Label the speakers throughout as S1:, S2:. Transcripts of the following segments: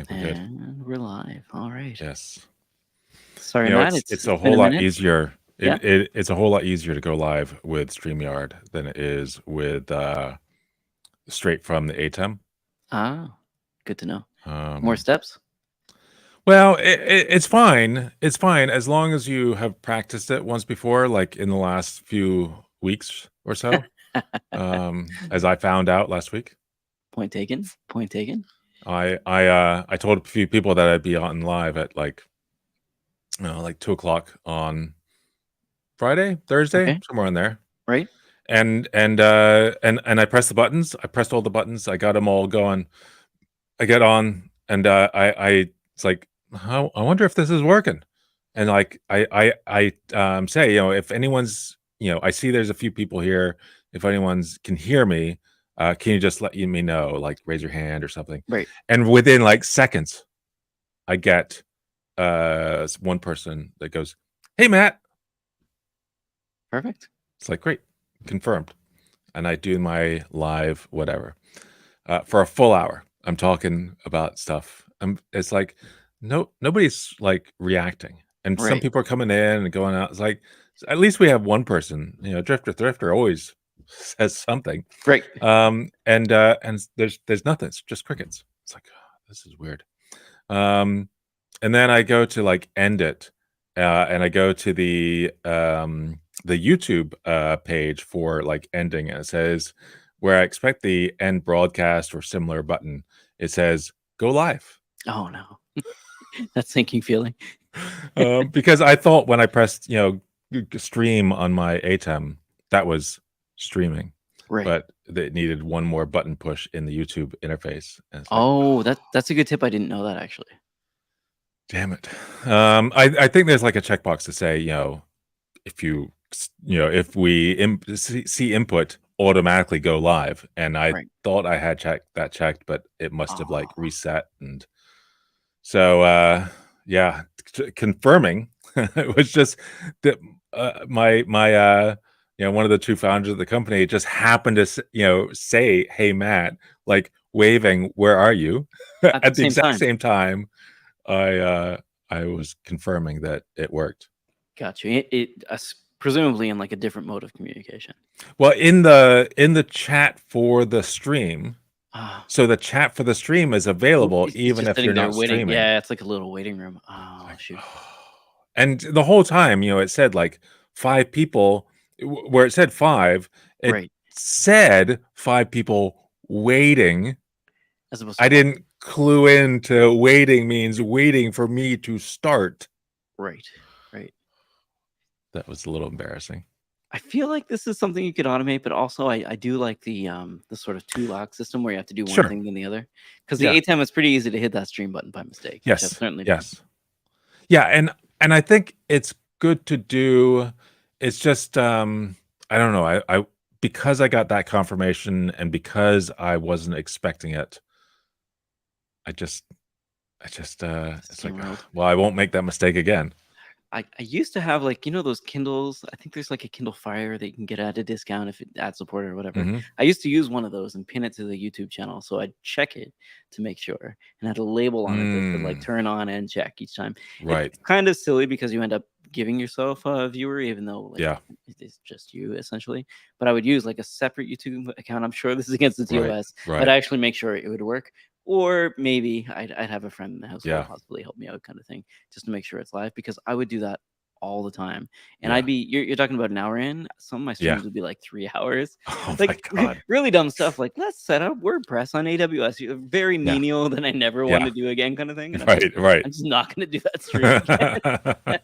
S1: think we're good.
S2: And we're live. All right.
S1: Yes.
S2: Sorry, Matt.
S1: It's
S2: It's
S1: a
S2: been
S1: whole
S2: a
S1: lot
S2: minute.
S1: easier.
S2: Yeah.
S1: It's a whole lot easier to go live with StreamYard than it is with straight from the ATEM.
S2: Ah, good to know. More
S1: Um,
S2: steps?
S1: well, it's fine. It's fine as long as you have practiced it once before, like in the last few weeks or so. As I found out last week.
S2: Point taken. Point taken.
S1: I told a few people that I'd be on live at like 2 o'clock on Friday, Thursday,
S2: Okay.
S1: somewhere in there.
S2: Right.
S1: And I pressed the buttons. I pressed all the buttons. I got them all going. I get on, and I it's like, how I wonder if this is working. And like I say, if anyone's, I see there's a few people here. If anyone's can hear me, can you just let me know, like raise your hand or something.
S2: Right.
S1: And within like seconds, I get one person that goes, "Hey, Matt."
S2: Perfect.
S1: It's like, great, confirmed. And I do my live whatever for a full hour. I'm talking about stuff. It's like nobody's like reacting, and some
S2: Right.
S1: people are coming in and going out. It's like at least we have one person. Drifter Thrifter always says something.
S2: Right.
S1: And there's nothing. It's just crickets. It's like, oh, this is weird. And then I go to like end it, and I go to the YouTube page for like ending, and it says where I expect the end broadcast or similar button. It says go live.
S2: Oh no. That sinking feeling.
S1: Because I thought when I pressed stream on my ATEM that was streaming,
S2: Right.
S1: but it needed one more button push in the YouTube interface. And it's like,
S2: Oh, that's a good tip. I didn't know that actually.
S1: damn it. I think there's like a checkbox to say, if we see input, automatically go live. And I
S2: Right.
S1: thought I had checked, but it must have like
S2: Oh.
S1: reset. And so, yeah, confirming it was just that my one of the two founders of the company just happened to say, "Hey, Matt," like waving, "Where are you?"
S2: At the
S1: at the
S2: same
S1: exact
S2: time.
S1: same time. I was confirming that it worked.
S2: Gotcha. It presumably in like a different mode of communication.
S1: Well, in the chat for the stream.
S2: Ah.
S1: So the chat for the stream is available
S2: It's
S1: even
S2: just
S1: if
S2: sitting
S1: you're
S2: there
S1: not
S2: waiting.
S1: streaming.
S2: Yeah, it's like a little waiting room. Oh shoot.
S1: And the whole time, it said like 5 people. Where it said 5, it
S2: Right.
S1: said 5 people waiting.
S2: As opposed to
S1: I
S2: one.
S1: didn't clue into waiting means waiting for me to start.
S2: Right. Right.
S1: That was a little embarrassing.
S2: I feel like this is something you could automate, but also I do like the sort of 2-lock system where you have to do one
S1: Sure.
S2: thing then the other. Because the
S1: Yeah.
S2: ATEM is pretty easy to hit that stream button by mistake. Which I've
S1: Yes.
S2: certainly done.
S1: Yes. Yeah, and I think it's good to do. It's just I don't know. I because I got that confirmation and because I wasn't expecting it, I just it's like,
S2: Steamrolled.
S1: well, I won't make that mistake again.
S2: I used to have like those Kindles. I think there's like a Kindle Fire that you can get at a discount if it ad supported or whatever.
S1: Mhm.
S2: I used to use one of those and pin it to the YouTube channel, so I'd check it to make sure and had a label on it that said like turn on and check each time.
S1: Right.
S2: It's kind of silly because you end up giving yourself a viewer, even though like
S1: Yeah.
S2: it's just you essentially. But I would use like a separate YouTube account. I'm sure this is against the TOS,
S1: Right.
S2: but actually make sure it would work. Or maybe I'd have a friend in the house who
S1: Yeah.
S2: would possibly help me out, kind of thing, just to make sure it's live, because I would do that all the time. And
S1: Yeah.
S2: I'd be you're talking about an hour in. Some of my
S1: Yeah.
S2: streams would be like 3 hours.
S1: Oh
S2: Like
S1: my god.
S2: really dumb stuff. Like let's set up WordPress on AWS. Very
S1: Yeah.
S2: menial that I never
S1: Yeah.
S2: want to do again, kind of thing. And
S1: Right.
S2: I'm just not going to do that stream again. But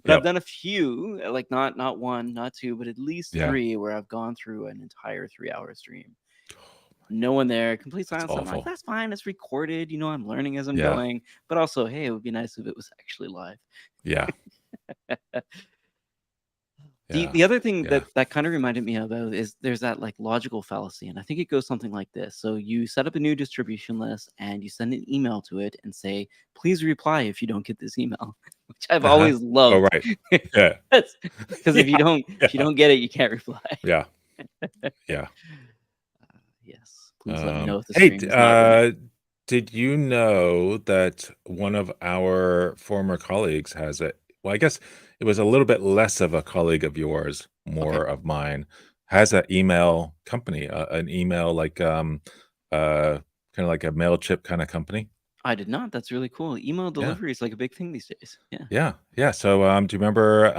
S1: Yep.
S2: I've done a few, like not one, not two, but at least
S1: Yeah.
S2: 3 where I've gone through an entire 3-hour stream. No one there, complete
S1: That's
S2: silence. I'm
S1: awful.
S2: like, that's fine. It's recorded. I'm learning as I'm
S1: Yeah.
S2: going. But also, hey, it would be nice if it was actually live.
S1: Yeah.
S2: The other thing
S1: Yeah.
S2: that kind of reminded me about is there's that like logical fallacy, and I think it goes something like this. So you set up a new distribution list and you send an email to it and say, please reply if you don't get this email, which I've always
S1: Oh,
S2: loved.
S1: right. Yeah.
S2: Because if you don't get it, you can't reply.
S1: Yeah. Yeah.
S2: Yes. Please let me know if the
S1: Hey,
S2: stream is not running.
S1: Did you know that one of our former colleagues has a well, I guess it was a little bit less of a colleague of yours,
S2: Okay.
S1: more of mine, has an email company, an email like kind of like a MailChimp kind of company?
S2: I did not. That's really cool. Email
S1: Yeah.
S2: delivery is like a big thing these days. Yeah.
S1: Yeah. Yeah. So do you remember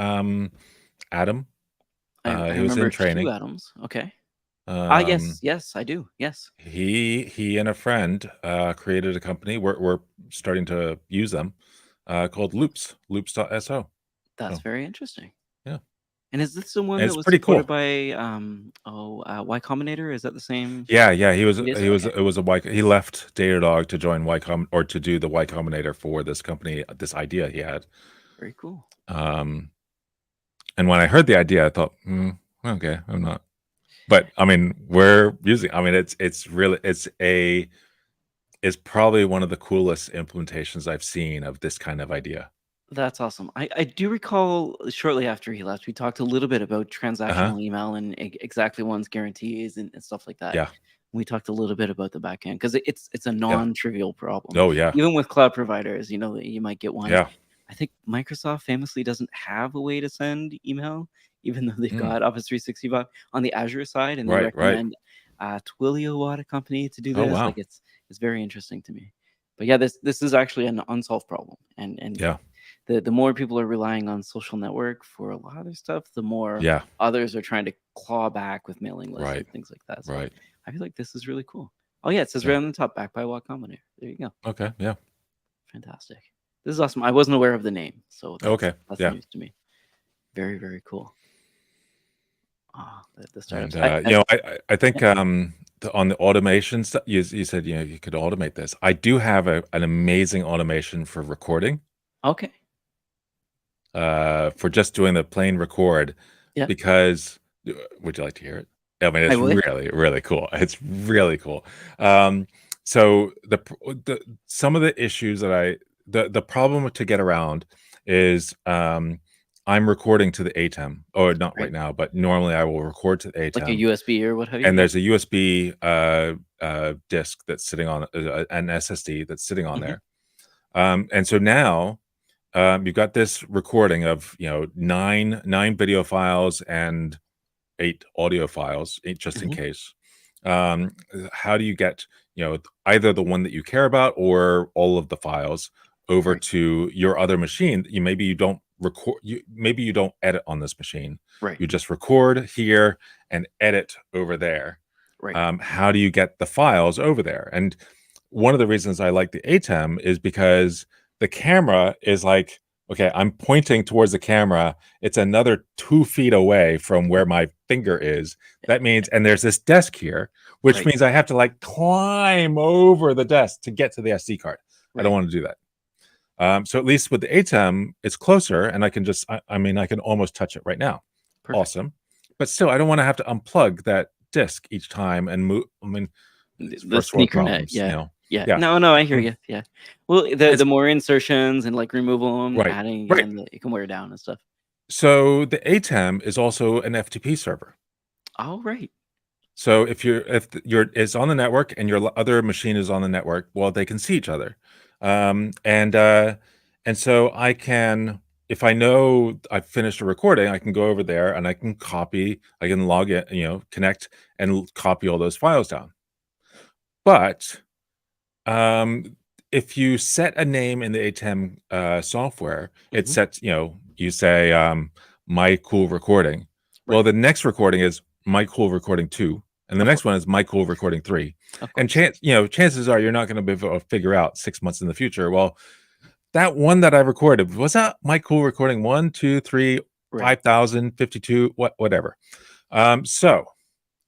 S1: Adam?
S2: I
S1: He was
S2: remember
S1: in
S2: a few
S1: training.
S2: atoms. Okay. Ah,
S1: Um
S2: yes, yes, I do. Yes.
S1: he and a friend created a company. We're starting to use them called loops.so.
S2: That's
S1: So
S2: very interesting.
S1: yeah.
S2: And is this the one
S1: And
S2: that
S1: it's
S2: was
S1: pretty
S2: supported
S1: cool.
S2: by Y Combinator? Is that the same
S1: Yeah, yeah,
S2: ideas? Okay.
S1: it was a Y he left Datadog to join or to do the Y Combinator for this company, this idea he had.
S2: Very cool.
S1: Um, and when I heard the idea, I thought, okay, I'm not. But I mean, we're using. I mean, it's really it's probably one of the coolest implementations I've seen of this kind of idea.
S2: That's awesome. I do recall shortly after he left, we talked a little bit about
S1: Uh huh.
S2: transactional email and exactly one's guarantees and stuff like that.
S1: Yeah.
S2: We talked a little bit about the back end because it's a
S1: Yeah.
S2: non-trivial problem.
S1: Oh yeah.
S2: Even with cloud providers, you might get one.
S1: Yeah.
S2: I think Microsoft famously doesn't have a way to send email, even though they've
S1: Mm,
S2: got Office 365 on the Azure side, and they
S1: right. Right.
S2: recommend Twilio, what a company to do
S1: Oh
S2: this.
S1: wow.
S2: Like it's very interesting to me. But yeah, this is actually an unsolved problem, and
S1: Yeah.
S2: the more people are relying on social network for a lot of their stuff, the more
S1: Yeah.
S2: others are trying to claw back with mailing lists
S1: Right.
S2: and things like that. So
S1: Right.
S2: I feel like this is really cool. Oh yeah, it says right
S1: Yeah.
S2: on the top, backed by Y Combinator. There you go.
S1: Okay. Yeah.
S2: Fantastic. This is awesome. I wasn't aware of the name, so
S1: Okay.
S2: that's
S1: Yeah.
S2: news to me. Very, very cool. Ah, the
S1: And
S2: startups.
S1: I think
S2: Yeah.
S1: on the automation stuff, you said you could automate this. I do have an amazing automation for recording,
S2: Okay.
S1: for just doing the plain record,
S2: Yeah,
S1: because would you like to hear it? I mean,
S2: I
S1: it's
S2: would.
S1: really really cool. It's really cool. Um, so the some of the issues that the problem to get around is I'm recording to the ATEM, or not right
S2: Right.
S1: now, but normally I will record to the
S2: Like a
S1: ATEM.
S2: USB or what have you.
S1: And
S2: Yeah.
S1: there's a USB disk that's sitting on an SSD that's sitting on
S2: Hmm.
S1: there. And so now you've got this recording of nine video files and 8 audio files, just in
S2: Hmm.
S1: case. How do you get either the one that you care about or all of the files over
S2: Right.
S1: to your other machine? Maybe you don't record. Maybe you don't edit on this machine.
S2: Right.
S1: You just record here and edit over there.
S2: Right.
S1: How do you get the files over there? And one of the reasons I like the ATEM is because the camera is like, okay, I'm pointing towards the camera. It's another 2 feet away from where my finger is. That means, and there's this desk here, which
S2: Right.
S1: means I have to like climb over the desk to get to the SD card. I don't
S2: Right.
S1: want to do that. So at least with the ATEM, it's closer, and I can just, I mean, I can almost touch it right now.
S2: Perfect.
S1: Awesome. But still, I don't want to have to unplug that disk each time and move. I mean, it's
S2: The
S1: first world
S2: sneaker net.
S1: problems,
S2: Yeah. Yeah.
S1: Yeah.
S2: No, no, I hear
S1: Mm,
S2: you. Yeah. Well, the
S1: It's
S2: the more insertions and like removal and
S1: right,
S2: adding
S1: right.
S2: again, it can wear down and stuff.
S1: So the ATEM is also an FTP server.
S2: Oh, right.
S1: So if your is on the network and your other machine is on the network, well, they can see each other. Um, and uh, and so I can, if I know I've finished a recording, I can go over there and I can copy, I can log in, connect and copy all those files down. But um, if you set a name in the ATEM software, it
S2: Hmm.
S1: sets, you say my cool recording. Well,
S2: Right.
S1: the next recording is my cool recording 2, and the
S2: Of
S1: next
S2: course.
S1: one is my cool recording 3.
S2: Of
S1: And
S2: course.
S1: chances are you're not going to be able to figure out 6 months in the future. Well, that one that I recorded, was that my cool recording 1, 2, 3,
S2: Right.
S1: 5,000, 52, whatever. So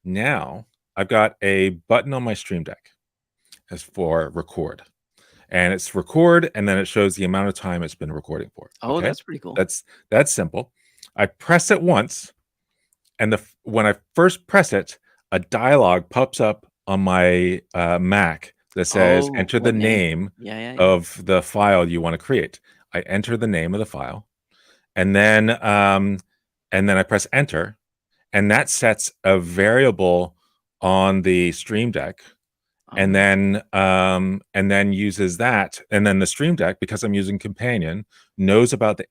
S1: now I've got a button on my Stream Deck as for record, and it's record, and then it shows the amount of time it's been recording for.
S2: Oh,
S1: Okay,
S2: that's pretty cool.
S1: that's simple. I press it once, and when I first press it, a dialog pops up on my Mac that says
S2: Oh,
S1: enter the
S2: what name?
S1: name
S2: Yeah, yeah, yeah.
S1: of the file you want to create. I enter the name of the file, and then I press enter, and that sets a variable on the Stream Deck, and
S2: Oh,
S1: then uses that, and then the Stream Deck, because I'm using Companion, knows about the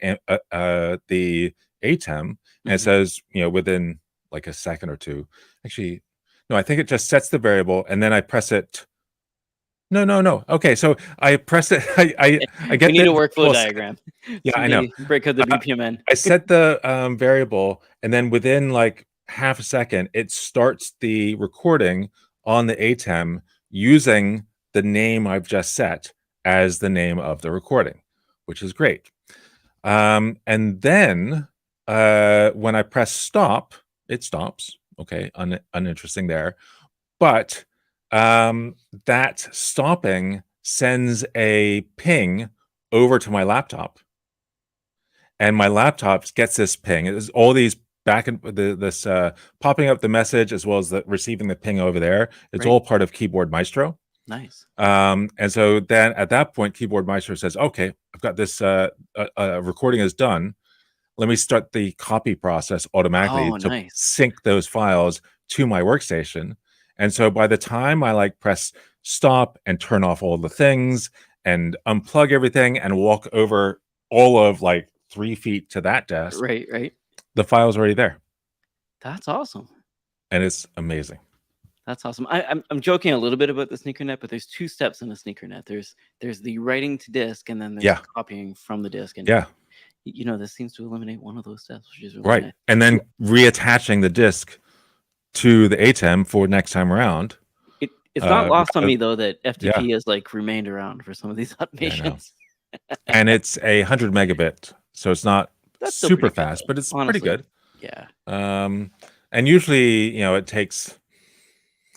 S1: ATEM, and it
S2: mhm.
S1: says, within like a second or two. Actually, no, I think it just sets the variable, and then I press it. No. Okay, so I press it. I
S2: We
S1: get
S2: need
S1: the
S2: a workflow
S1: variable set.
S2: diagram.
S1: Yeah, I know.
S2: Somebody break out the
S1: Uh,
S2: BPMN.
S1: I set the variable, and then within like half a second, it starts the recording on the ATEM using the name I've just set as the name of the recording, which is great. And then when I press stop, it stops. Okay, uninteresting there. But that stopping sends a ping over to my laptop, and my laptop gets this ping. It's all these back and this popping up the message as well as receiving the ping over there. It's
S2: Right.
S1: all part of Keyboard Maestro.
S2: Nice.
S1: And so then at that point, Keyboard Maestro says, "Okay, I've got this recording is done. Let me start the copy process automatically
S2: Oh,
S1: to
S2: nice.
S1: sync those files to my workstation." And so by the time I like press stop and turn off all the things and unplug everything and walk over all of like 3 feet to that desk,
S2: Right.
S1: the file's already there,
S2: That's awesome.
S1: and it's amazing.
S2: That's awesome. I'm joking a little bit about the SneakerNet, but there's 2 steps in a SneakerNet. There's the writing to disk, and then there's
S1: Yeah.
S2: copying from the disk. And
S1: Yeah,
S2: this seems to eliminate one of those steps, which is really
S1: right.
S2: nice.
S1: And then reattaching the disk to the ATEM for next time around.
S2: It's not lost on
S1: rather-
S2: me though that FTP
S1: Yeah.
S2: has like remained around for some of these
S1: Yeah, I know.
S2: automations.
S1: And it's 100 megabit, so it's not
S2: That's still
S1: super
S2: pretty good,
S1: fast,
S2: though,
S1: but it's
S2: honestly.
S1: pretty good.
S2: Yeah.
S1: And usually, it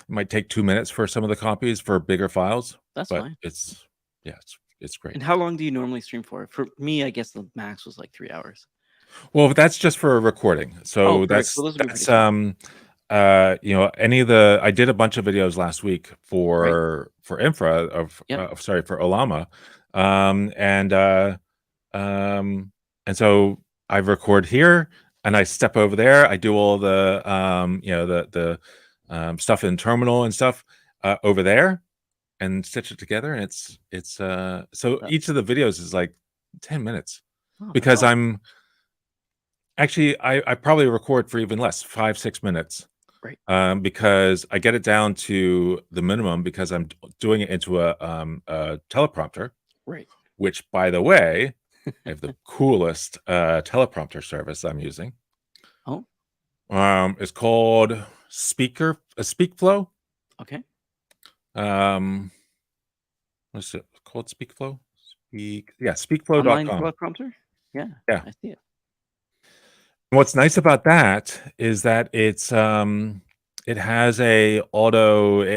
S1: might take 2 minutes for some of the copies for bigger files,
S2: That's
S1: but
S2: fine.
S1: it's great.
S2: And how long do you normally stream for? For me, I guess the max was like 3 hours.
S1: Well, that's just for a recording. So
S2: perfect.
S1: that's
S2: So those would be
S1: that's
S2: pretty
S1: any of the I did a bunch of videos last week for Infra
S2: Yep.
S1: for Olama. And so I record here and I step over there. I do all the stuff in terminal and stuff over there and stitch it together. And it's so each of the videos is like 10 minutes
S2: Oh, that's
S1: because
S2: awesome.
S1: I probably record for even less, 5-6 minutes.
S2: Right.
S1: Because I get it down to the minimum because I'm doing it into a teleprompter,
S2: Right.
S1: which, by the way, I have the coolest teleprompter service I'm using.
S2: Oh,
S1: It's called SpeakFlow.
S2: okay.
S1: What's it called? SpeakFlow?
S2: Online
S1: SpeakFlow.com.
S2: teleprompter? Yeah.
S1: Yeah.
S2: I see it.
S1: What's nice about that is that it has it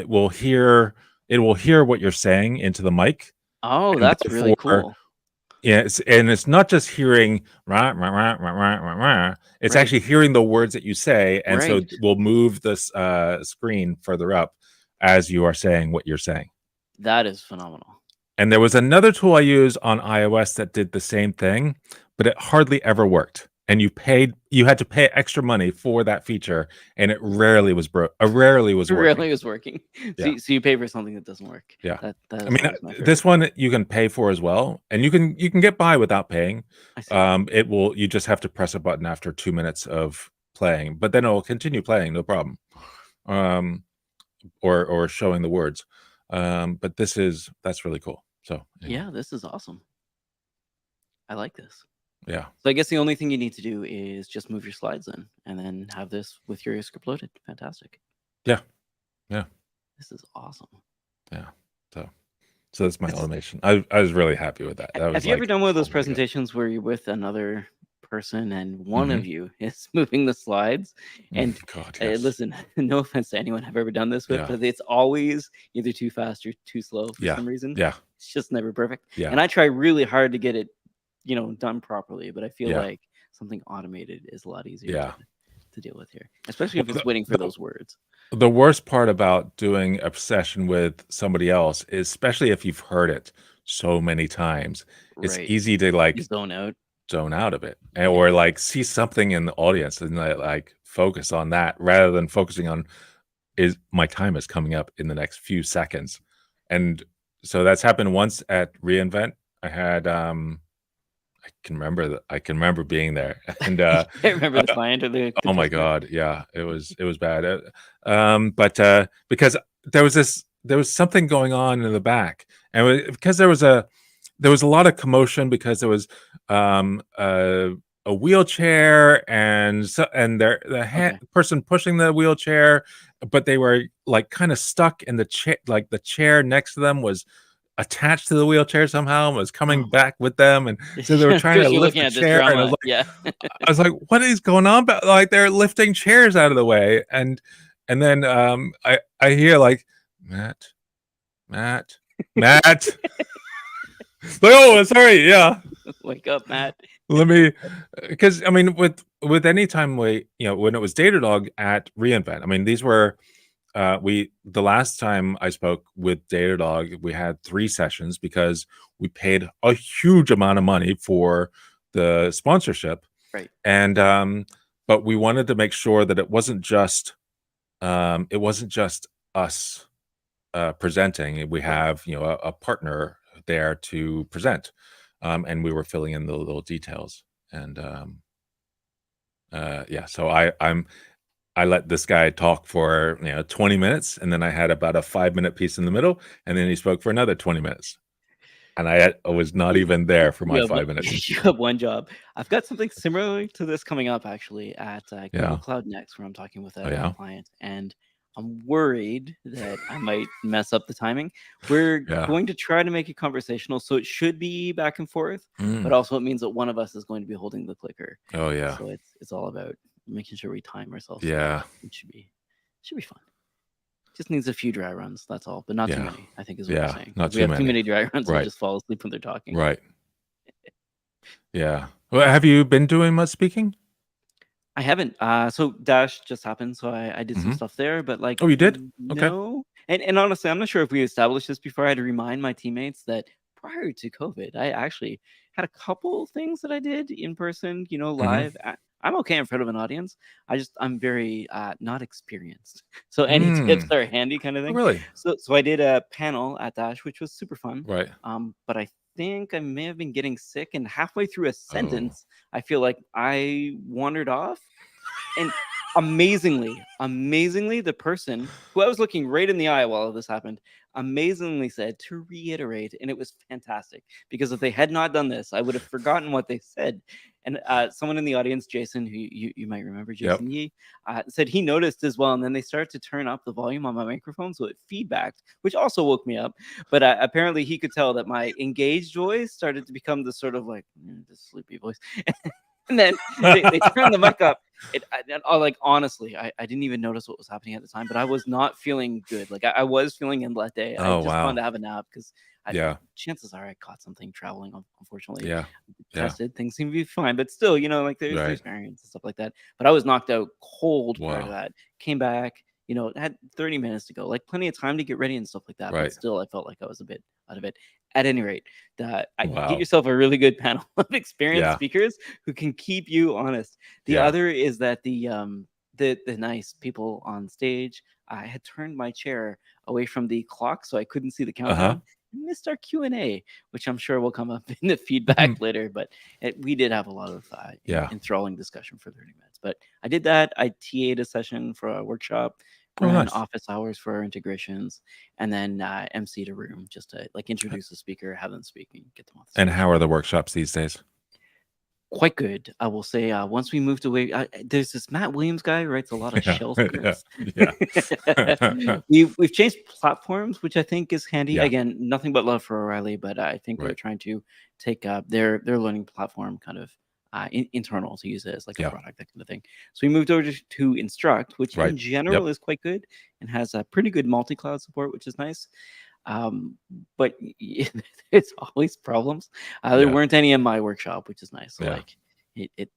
S1: will hear what you're saying into the mic.
S2: Oh,
S1: And
S2: that's really
S1: therefore,
S2: cool.
S1: yeah, and it's not just hearing rah, rah, rah, rah, rah, rah, rah. It's
S2: Right.
S1: actually hearing the words that you say, and so
S2: Right.
S1: we'll move this screen further up as you are saying what you're saying.
S2: That is phenomenal.
S1: And there was another tool I used on iOS that did the same thing, but it hardly ever worked. And you had to pay extra money for that feature, and it rarely was working.
S2: Rarely was working.
S1: Yeah.
S2: So you pay for something that doesn't work.
S1: Yeah.
S2: That
S1: I
S2: is
S1: mean,
S2: always my favorite.
S1: this one you can pay for as well, and you can get by without paying.
S2: I see.
S1: You just have to press a button after 2 minutes of playing, but then it will continue playing, no problem. Or showing the words. But that's really cool. So anyway.
S2: Yeah, this is awesome. I like this.
S1: Yeah.
S2: So I guess the only thing you need to do is just move your slides in and then have this with your script loaded. Fantastic.
S1: Yeah. Yeah.
S2: This is awesome.
S1: Yeah. So that's my automation. I was really happy with that.
S2: Have you ever done one of those
S1: oh my God.
S2: presentations where you're with another person and one
S1: Mhm.
S2: of you is moving the slides? And
S1: God, yes.
S2: listen, no offense to anyone I've ever done this with,
S1: Yeah.
S2: but it's always either too fast or too slow for
S1: Yeah.
S2: some reason.
S1: Yeah.
S2: It's just never perfect.
S1: Yeah.
S2: And I try really hard to get it, done properly, but I feel
S1: Yeah.
S2: like something automated is a lot easier
S1: Yeah.
S2: to deal with here, especially if
S1: Well,
S2: it's waiting for those words.
S1: The worst part about doing a session with somebody else is, especially if you've heard it so many times, it's
S2: Right.
S1: easy to
S2: You zone out.
S1: of it, or like see something in the audience and like focus on that rather than focusing on is my time is coming up in the next few seconds. And so that's happened once at reInvent. I had I can remember being there, and
S2: You can't remember the
S1: I-
S2: client or the
S1: oh my
S2: customer.
S1: god, yeah, it was bad. But because there was something going on in the back, and because there was a lot of commotion because there was a wheelchair and
S2: Okay.
S1: person pushing the wheelchair, but they were like kind of stuck in the chair. Like the chair next to them was attached to the wheelchair somehow and was coming
S2: Oh,
S1: back with them, and so they were
S2: of
S1: trying to
S2: course you're
S1: lift
S2: looking
S1: the
S2: at this
S1: chair, and
S2: drama. Yeah.
S1: I was like, what is going on? But like they're lifting chairs out of the way, and then I hear like Matt, Matt, Matt. Like, oh, sorry, yeah.
S2: Wake up, Matt.
S1: Let me, because I mean, with any time when it was Datadog at reInvent, I mean, these were the last time I spoke with Datadog, we had 3 sessions because we paid a huge amount of money for the sponsorship,
S2: Right.
S1: and but we wanted to make sure that it wasn't just us presenting. We have a partner there to present, and we were filling in the little details. And yeah, so I let this guy talk for 20 minutes, and then I had about a 5-minute piece in the middle, and then he spoke for another 20 minutes, and I was not even there for my
S2: You have
S1: 5 minutes.
S2: you have one job. I've got something similar to this coming up actually at Google
S1: Yeah.
S2: Cloud Next, where I'm talking with
S1: Oh
S2: a
S1: yeah.
S2: client, and I'm worried that I might mess up the timing. We're
S1: Yeah.
S2: going to try to make it conversational, so it should be back and forth, but
S1: Mm.
S2: also it means that one of us is going to be holding the clicker.
S1: Oh yeah.
S2: So it's all about making sure we time ourselves.
S1: Yeah.
S2: Well. It should be fun. Just needs a few dry runs, that's all, but not too
S1: Yeah.
S2: many, I think is what
S1: Yeah.
S2: you're saying.
S1: Not
S2: If we
S1: too
S2: have too
S1: many.
S2: many dry runs, we'll
S1: Right.
S2: just fall asleep when they're talking.
S1: Right. Yeah. Well, have you been doing much speaking?
S2: I haven't. So Dash just happened, so I did some
S1: Mhm.
S2: stuff there, but like,
S1: Oh, you did? Okay.
S2: no. And honestly, I'm not sure if we established this before. I had to remind my teammates that prior to COVID, I actually had a couple things that I did in person,
S1: Mhm.
S2: live. I'm okay in front of an audience. I'm very not experienced, so any tips
S1: Mm.
S2: are handy, kind of
S1: Oh,
S2: thing.
S1: really?
S2: So I did a panel at Dash, which was super fun.
S1: Right.
S2: But I think I may have been getting sick, and halfway through a
S1: Oh.
S2: sentence, I feel like I wandered off. And amazingly, the person who I was looking right in the eye while this happened, amazingly said to reiterate, and it was fantastic because if they had not done this, I would have forgotten what they said. And someone in the audience, Jason, who you might remember,
S1: Yep.
S2: Jason Yee, said he noticed as well. And then they started to turn up the volume on my microphone, so it feedbacked, which also woke me up. But apparently, he could tell that my engaged voice started to become the sort of like this sleepy voice. And then they turned the mic up. Like honestly, I didn't even notice what was happening at the time, but I was not feeling good. Like I was feeling in that day. I
S1: Oh,
S2: just wanted
S1: wow.
S2: to have a nap because
S1: Yeah.
S2: chances are I caught something traveling. Unfortunately,
S1: Yeah. Yeah.
S2: tested, things seem to be fine, but still, like there's
S1: Right.
S2: variants and stuff like that. But I was knocked out cold prior to
S1: Wow.
S2: that. Came back, had 30 minutes to go, like plenty of time to get ready and stuff like that. But
S1: Right.
S2: still, I felt like I was a bit out of it. At any rate, get
S1: Wow.
S2: yourself a really good panel of experienced
S1: Yeah.
S2: speakers who can keep you honest. The
S1: Yeah.
S2: other is that the nice people on stage, I had turned my chair away from the clock so I couldn't see the
S1: Uh-huh.
S2: countdown. Missed our Q&A, which I'm sure will come up in the feedback later, but we did have a lot of
S1: Yeah.
S2: enthralling discussion for 30 minutes. But I did that. I TA'd a session for a workshop,
S1: Oh,
S2: ran
S1: nice.
S2: office hours for our integrations, and then MC'd a room just to like introduce the speaker, have them speak, and get them off the
S1: And
S2: stage.
S1: how are the workshops these days?
S2: Quite good, I will say. Once we moved away, there's this Matt Williams guy who writes a lot of
S1: Yeah.
S2: shell
S1: Yeah.
S2: scripts.
S1: Yeah.
S2: We've changed platforms, which I think is handy.
S1: Yeah.
S2: Again, nothing but love for O'Reilly, but I think we're
S1: Right.
S2: trying to take their learning platform kind of internal to use it as like
S1: Yeah.
S2: a product, that kind of thing. So we moved over to Instruct, which
S1: Right.
S2: in general
S1: Yep.
S2: is quite good and has a pretty good multi-cloud support, which is nice. But there's always problems. There
S1: Yeah.
S2: weren't any in my workshop, which is nice. So
S1: Yeah.
S2: like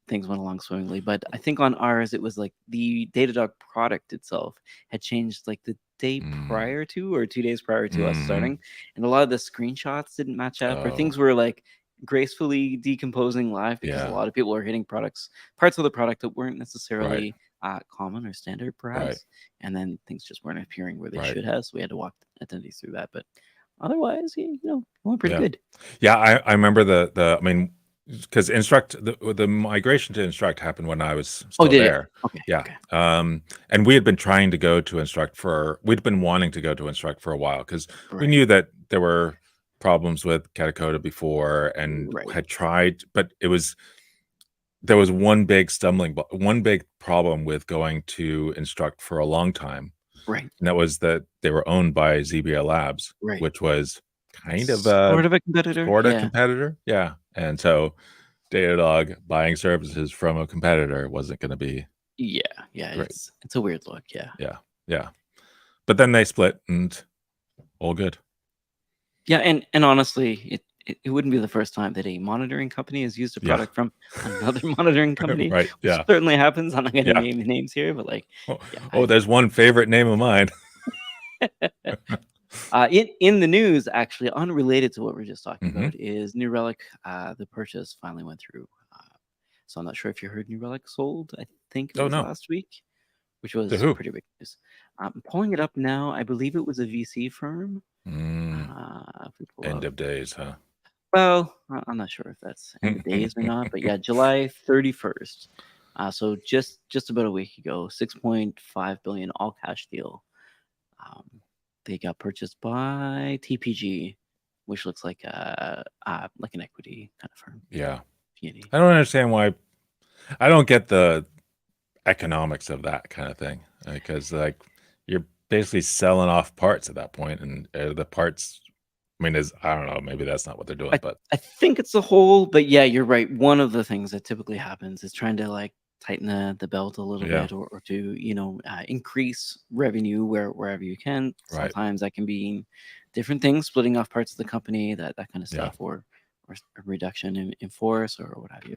S2: things went along swimmingly. But I think on ours it was like the Datadog product itself had changed like the day prior to or 2 days prior to us
S1: Mhm.
S2: starting, and a lot of the screenshots didn't match up, or
S1: Oh.
S2: things were like gracefully decomposing live because a
S1: Yeah.
S2: lot of people are hitting parts of the product that weren't necessarily common or standard,
S1: Right.
S2: perhaps, and then things just weren't appearing where they
S1: Right.
S2: should have. So we had to walk attendees through that. But otherwise, it went pretty
S1: Yeah.
S2: good.
S1: Yeah, I remember I mean, because the migration to Instruct happened when I was
S2: Oh,
S1: still
S2: did it?
S1: there.
S2: Okay,
S1: Yeah.
S2: okay,
S1: And we had been trying to go to Instruct we'd been wanting to go to Instruct for a while because we
S2: right,
S1: knew that there were problems with Katacoda before and
S2: right,
S1: had tried, but there was one big problem with going to Instruct for a long time.
S2: right,
S1: And that was that they were owned by ZBA Labs,
S2: right.
S1: which was kind of a
S2: Sort of a competitor,
S1: sort of
S2: yeah.
S1: competitor. Yeah. And so Datadog buying services from a competitor wasn't going to be
S2: Yeah, yeah,
S1: great.
S2: it's a weird look, yeah.
S1: Yeah. Yeah. But then they split and all good.
S2: Yeah, and honestly, it wouldn't be the first time that a monitoring company has used a
S1: Yeah.
S2: product from another monitoring company,
S1: Right.
S2: which
S1: Yeah.
S2: certainly happens. I'm not gonna
S1: Yeah.
S2: name names here, but, like,
S1: Oh,
S2: yeah,
S1: there's one favorite name of mine.
S2: in the news, actually, unrelated to what we're just talking
S1: Hmm.
S2: about, is New Relic. The purchase finally went through. So I'm not sure if you heard New Relic sold. I think it
S1: Oh
S2: was
S1: no.
S2: last week, which
S1: To
S2: was
S1: who?
S2: pretty big news. I'm pulling it up now. I believe it was a VC firm.
S1: Mm,
S2: If we pull
S1: end
S2: up.
S1: of days, huh?
S2: Well, I'm not sure if that's end of days or not, but yeah, July 31st. So just about a week ago, 6.5 billion all cash deal. Um, they got purchased by TPG, which looks like like an equity kind of firm.
S1: Yeah.
S2: PNE.
S1: I don't understand why. I don't get the economics of that kind of thing because like you're basically selling off parts at that point, and the parts. I mean, I don't know. Maybe that's not what they're doing,
S2: I
S1: but
S2: I think it's the whole, but yeah, you're right. One of the things that typically happens is trying to like tighten the belt a little
S1: yeah,
S2: bit, or to increase revenue wherever you can.
S1: right,
S2: Sometimes that can be different things, splitting off parts of the company, that kind of
S1: yeah,
S2: stuff, or a reduction in force or what have you.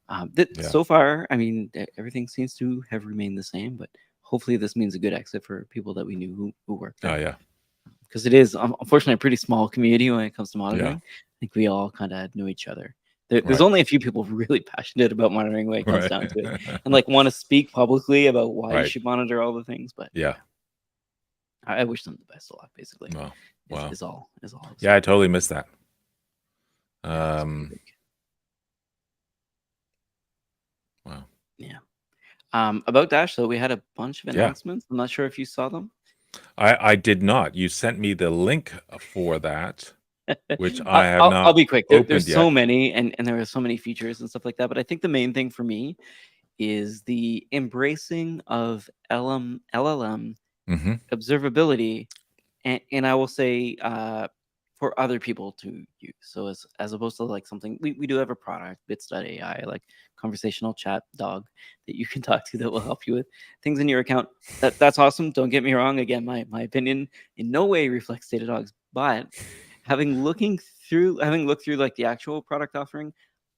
S1: yeah,
S2: So far, I mean, everything seems to have remained the same, but hopefully this means a good exit for people that we knew who worked
S1: oh
S2: there,
S1: yeah,
S2: because it is unfortunately a pretty small community when it comes to
S1: yeah,
S2: monitoring. I think we all kind of know each other. There's
S1: right,
S2: only a few people really passionate about monitoring when it comes
S1: right,
S2: down to it, and like want to speak publicly about why you
S1: right,
S2: should monitor all the things. But
S1: yeah.
S2: yeah, I wish them the best of luck. Basically,
S1: Well,
S2: is
S1: wow,
S2: is all is all. I'll
S1: yeah, I
S2: say.
S1: totally missed that.
S2: Yeah, it's pretty big.
S1: Wow,
S2: Yeah. About Dash though, we had a bunch of
S1: yeah.
S2: announcements. I'm not sure if you saw them.
S1: I did not. You sent me the link for that, which I
S2: I-
S1: have
S2: I'll
S1: not
S2: be quick. There's
S1: opened
S2: so
S1: yet.
S2: many, and there are so many features and stuff like that. But I think the main thing for me is the embracing of LLM
S1: Hmm.
S2: observability, and I will say for other people to use. So as opposed to like something, we do have a product, Bits.ai, like conversational chat dog that you can talk to that will help you with things in your account. That's awesome. Don't get me wrong. Again, my opinion in no way reflects Datadog's, but having looked through like the actual product offering,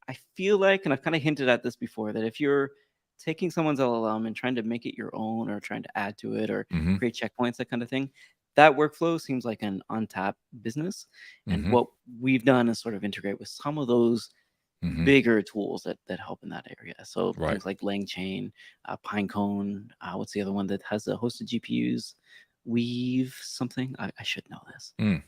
S2: I feel like, and I've kind of hinted at this before, that if you're taking someone's LLM and trying to make it your own, or trying to add to it, or
S1: Hmm.
S2: create checkpoints, that kind of thing, that workflow seems like an untapped business. And
S1: Hmm.
S2: what we've done is sort of integrate with some of those
S1: Hmm.
S2: bigger tools that help in that area. So
S1: Right.
S2: things like LangChain, Pinecone, what's the other one that has a hosted GPUs? Weave something. I should know this.
S1: Mm,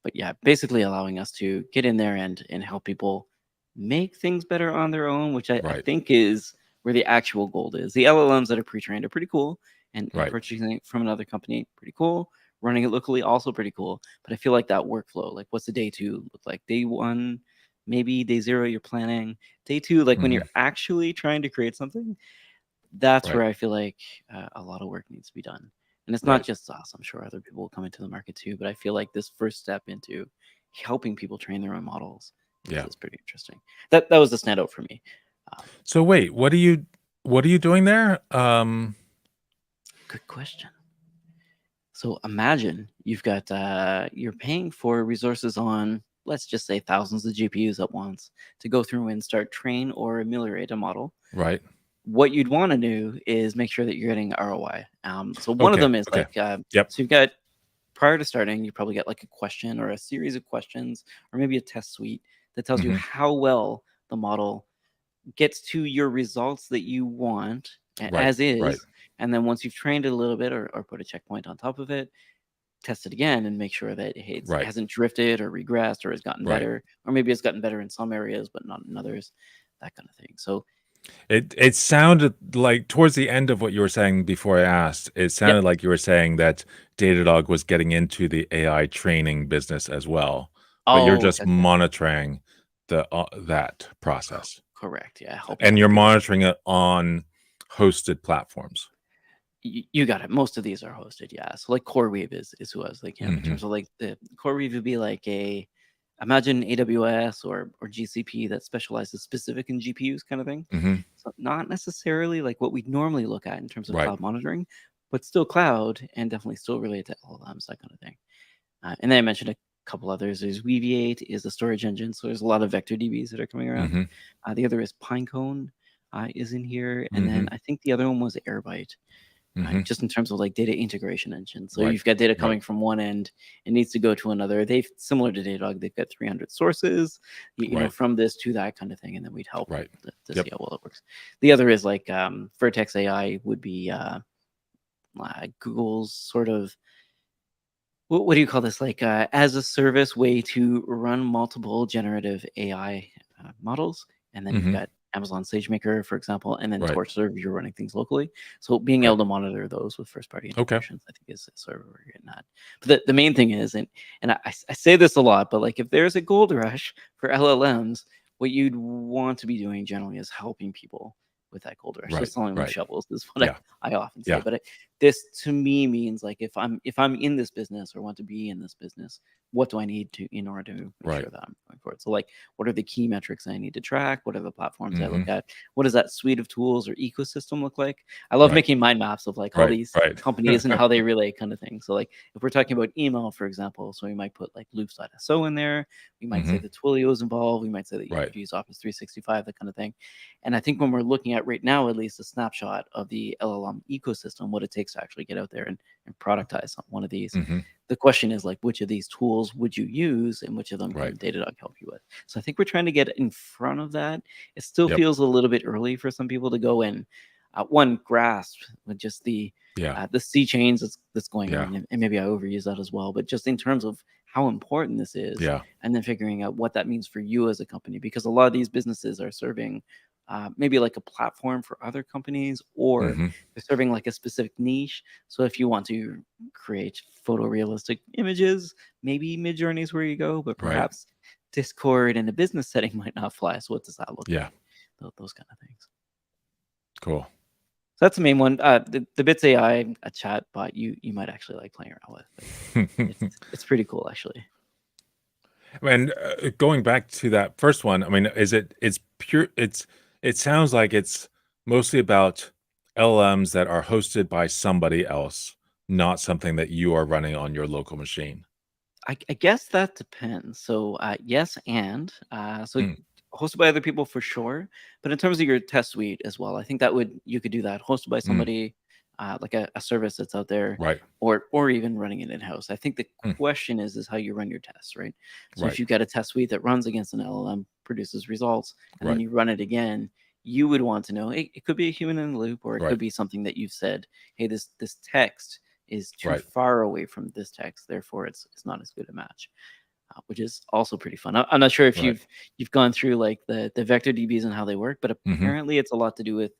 S2: But yeah, basically allowing us to get in there and help people make things better on their own, which I
S1: right.
S2: think is where the actual gold is. The LLMs that are pre-trained are pretty cool, and
S1: Right.
S2: purchasing it from another company, pretty cool. Running it locally, also pretty cool. But I feel like that workflow, like what's the day two look like? Day one, maybe day zero, you're planning. Day two, like when
S1: Hmm.
S2: you're actually trying to create something, that's
S1: Right.
S2: where I feel like a lot of work needs to be done. And it's not
S1: Right.
S2: just us. I'm sure other people will come into the market too. But I feel like this first step into helping people train their own models
S1: Yeah.
S2: is pretty interesting. That was the standout for me. Um,
S1: So wait, what are you doing there?
S2: Good question. So imagine you've got you're paying for resources on, let's just say, thousands of GPUs at once to go through and start train or ameliorate a model.
S1: Right.
S2: What you'd want to do is make sure that you're getting ROI. So one of
S1: Okay.
S2: them is
S1: Okay.
S2: like,
S1: Yep.
S2: so you've got, prior to starting, you probably get like a question or a series of questions, or maybe a test suite that tells you
S1: Hmm.
S2: how well the model gets to your results that you want
S1: Right.
S2: as
S1: Right.
S2: is, and then once you've trained it a little bit or put a checkpoint on top of it, test it again and make sure that hey, it
S1: Right.
S2: hasn't drifted or regressed or has gotten
S1: Right.
S2: better, or maybe it's gotten better in some areas but not in others, that kind of thing. So
S1: It sounded like towards the end of what you were saying before I asked, it
S2: yep.
S1: sounded like you were saying that Datadog was getting into the AI training business as well, but you're
S2: Oh,
S1: just
S2: that's
S1: monitoring that process,
S2: correct. Yeah, helping
S1: and
S2: other
S1: you're
S2: people.
S1: monitoring it on hosted platforms.
S2: You got it. Most of these are hosted, yeah. So like CoreWeave is who I was thinking of in
S1: Mhm.
S2: terms of like the CoreWeave would be like a imagine AWS or GCP that specializes specific in GPUs kind of thing.
S1: Mhm.
S2: So not necessarily like what we'd normally look at in terms of
S1: Right.
S2: cloud monitoring, but still cloud and definitely still related to LLMs, that kind of thing. And then I mentioned a couple others. There's Weaviate is a storage engine, so there's a lot of vector DBs that are coming around.
S1: Mhm.
S2: The other is Pinecone is in here, and then
S1: Mhm.
S2: I think the other one was Airbyte.
S1: Mhm.
S2: Just in terms of like data integration engine. So
S1: Right.
S2: you've got data
S1: Right.
S2: coming from one end, it needs to go to another. They've similar to Datadog, they've got 300 sources,
S1: Right.
S2: from this to that kind of thing, and then we'd help
S1: Right.
S2: to see
S1: Yep.
S2: how well it works. The other is like Vertex AI would be Google's sort of what do you call this? Like as a service way to run multiple generative AI models, and then you've
S1: Mhm.
S2: got Amazon SageMaker, for example, and then
S1: Right.
S2: TorchServe. You're running things locally, so being able
S1: Right.
S2: to monitor those with first-party
S1: Okay.
S2: integrations, I think, is sort of where you're getting at. But the main thing is, and I say this a lot, but like if there's a gold rush for LLMs, what you'd want to be doing generally is helping people with that gold rush. So
S1: Right.
S2: selling them
S1: Right.
S2: shovels is what
S1: Yeah.
S2: I often say.
S1: Yeah.
S2: But this to me means like if I'm in this business or want to be in this business, what do I need to in order to make
S1: Right.
S2: sure that I'm going forward? So like what are the key metrics I need to track? What are the platforms I look
S1: Mhm.
S2: at? What does that suite of tools or ecosystem look like? I love
S1: Right.
S2: making mind maps of like all
S1: Right.
S2: these
S1: Right.
S2: companies and how they relate kind of thing. So like if we're talking about email, for example, so we might put like loops.so in there. We might say
S1: Mhm.
S2: that Twilio is involved. We might say that you have
S1: Right.
S2: to use Office 365, that kind of thing. And I think when we're looking at right now, at least a snapshot of the LLM ecosystem, what it takes to actually get out there and productize on one of these.
S1: Mhm.
S2: The question is like, which of these tools would you use and which of them
S1: Right.
S2: can Datadog help you with? So I think we're trying to get in front of that. It still
S1: Yep.
S2: feels a little bit early for some people to go and one grasp with just
S1: Yeah.
S2: the sea change that's going
S1: Yeah.
S2: on, and maybe I overuse that as well. But just in terms of how important this is,
S1: Yeah.
S2: and then figuring out what that means for you as a company, because a lot of these businesses are serving maybe like a platform for other companies, or
S1: Mhm.
S2: they're serving like a specific niche. So if you want to create photorealistic images, maybe Midjourney is where you go, but
S1: Right.
S2: perhaps Discord in a business setting might not fly. So what does that look
S1: Yeah.
S2: like? Those kind of things.
S1: Cool.
S2: So that's the main one. The Bits AI, a chat bot, you might actually like playing around with. It's pretty cool actually.
S1: And going back to that first one, I mean, it's pure, it sounds like it's mostly about LLMs that are hosted by somebody else, not something that you are running on your local machine.
S2: I guess that depends. So yes, and so
S1: Mm.
S2: hosted by other people for sure. But in terms of your test suite as well, I think that you could do that hosted by
S1: Mm.
S2: somebody like a service that's out there,
S1: Right.
S2: or even running it in house. I think the
S1: Mm.
S2: question is how you run your tests, right? So if
S1: Right.
S2: you've got a test suite that runs against an LLM, produces results, and then
S1: Right.
S2: you run it again, you would want to know it could be a human in the loop, or it
S1: Right.
S2: could be something that you've said, hey, this text is too
S1: Right.
S2: far away from this text, therefore it's not as good a match, which is also pretty fun. I'm not sure if
S1: Right.
S2: you've gone through like the vector DBs and how they work, but
S1: Hmm.
S2: apparently it's a lot to do with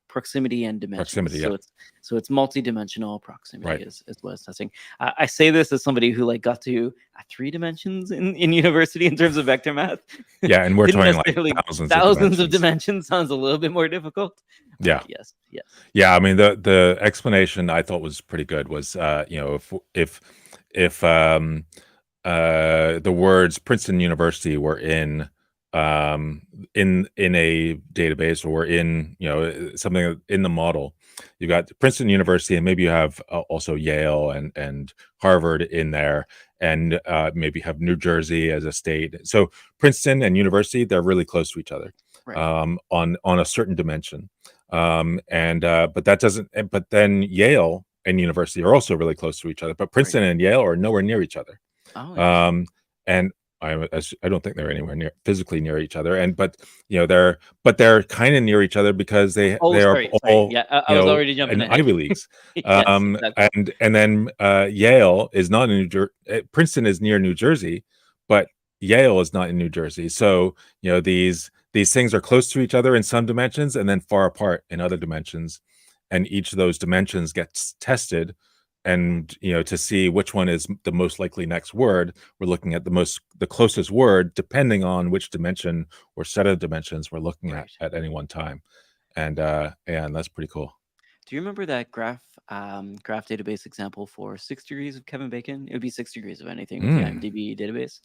S2: proximity and dimensions.
S1: Proximity. Yeah.
S2: So it's multi-dimensional proximity
S1: Right.
S2: is what it's testing. I say this as somebody who like got to 3 dimensions in university in terms of vector math.
S1: Yeah. And we're
S2: Didn't
S1: talking like
S2: necessarily
S1: thousands
S2: thousands of
S1: of dimensions.
S2: dimensions sounds a little bit more difficult.
S1: Yeah.
S2: Yes, yes.
S1: Yeah, I mean the explanation I thought was pretty good was if the words Princeton University were in a database, or in something in the model, you got Princeton University, and maybe you have also Yale and Harvard in there, and maybe have New Jersey as a state. So Princeton and University, they're really close to each other
S2: Right.
S1: on a certain dimension. But that doesn't. But then Yale and University are also really close to each other. But
S2: Right.
S1: Princeton and Yale are nowhere near each other.
S2: Oh, interesting.
S1: Um, and I don't think they're anywhere near physically near each other, but they're kind of near each other because they
S2: Oh,
S1: are
S2: sorry.
S1: all
S2: Yeah, I was already jumping
S1: in
S2: ahead.
S1: Ivy Leagues.
S2: Yes, exactly.
S1: And then Yale is not in New Jersey. Princeton is near New Jersey, but Yale is not in New Jersey. So these things are close to each other in some dimensions and then far apart in other dimensions, and each of those dimensions gets tested. And to see which one is the most likely next word, we're looking at the closest word depending on which dimension or set of dimensions we're looking
S2: Right.
S1: at any one time. And that's pretty cool.
S2: Do you remember that graph database example for 6 degrees of Kevin Bacon? It would be 6 degrees of anything with the IMDb database.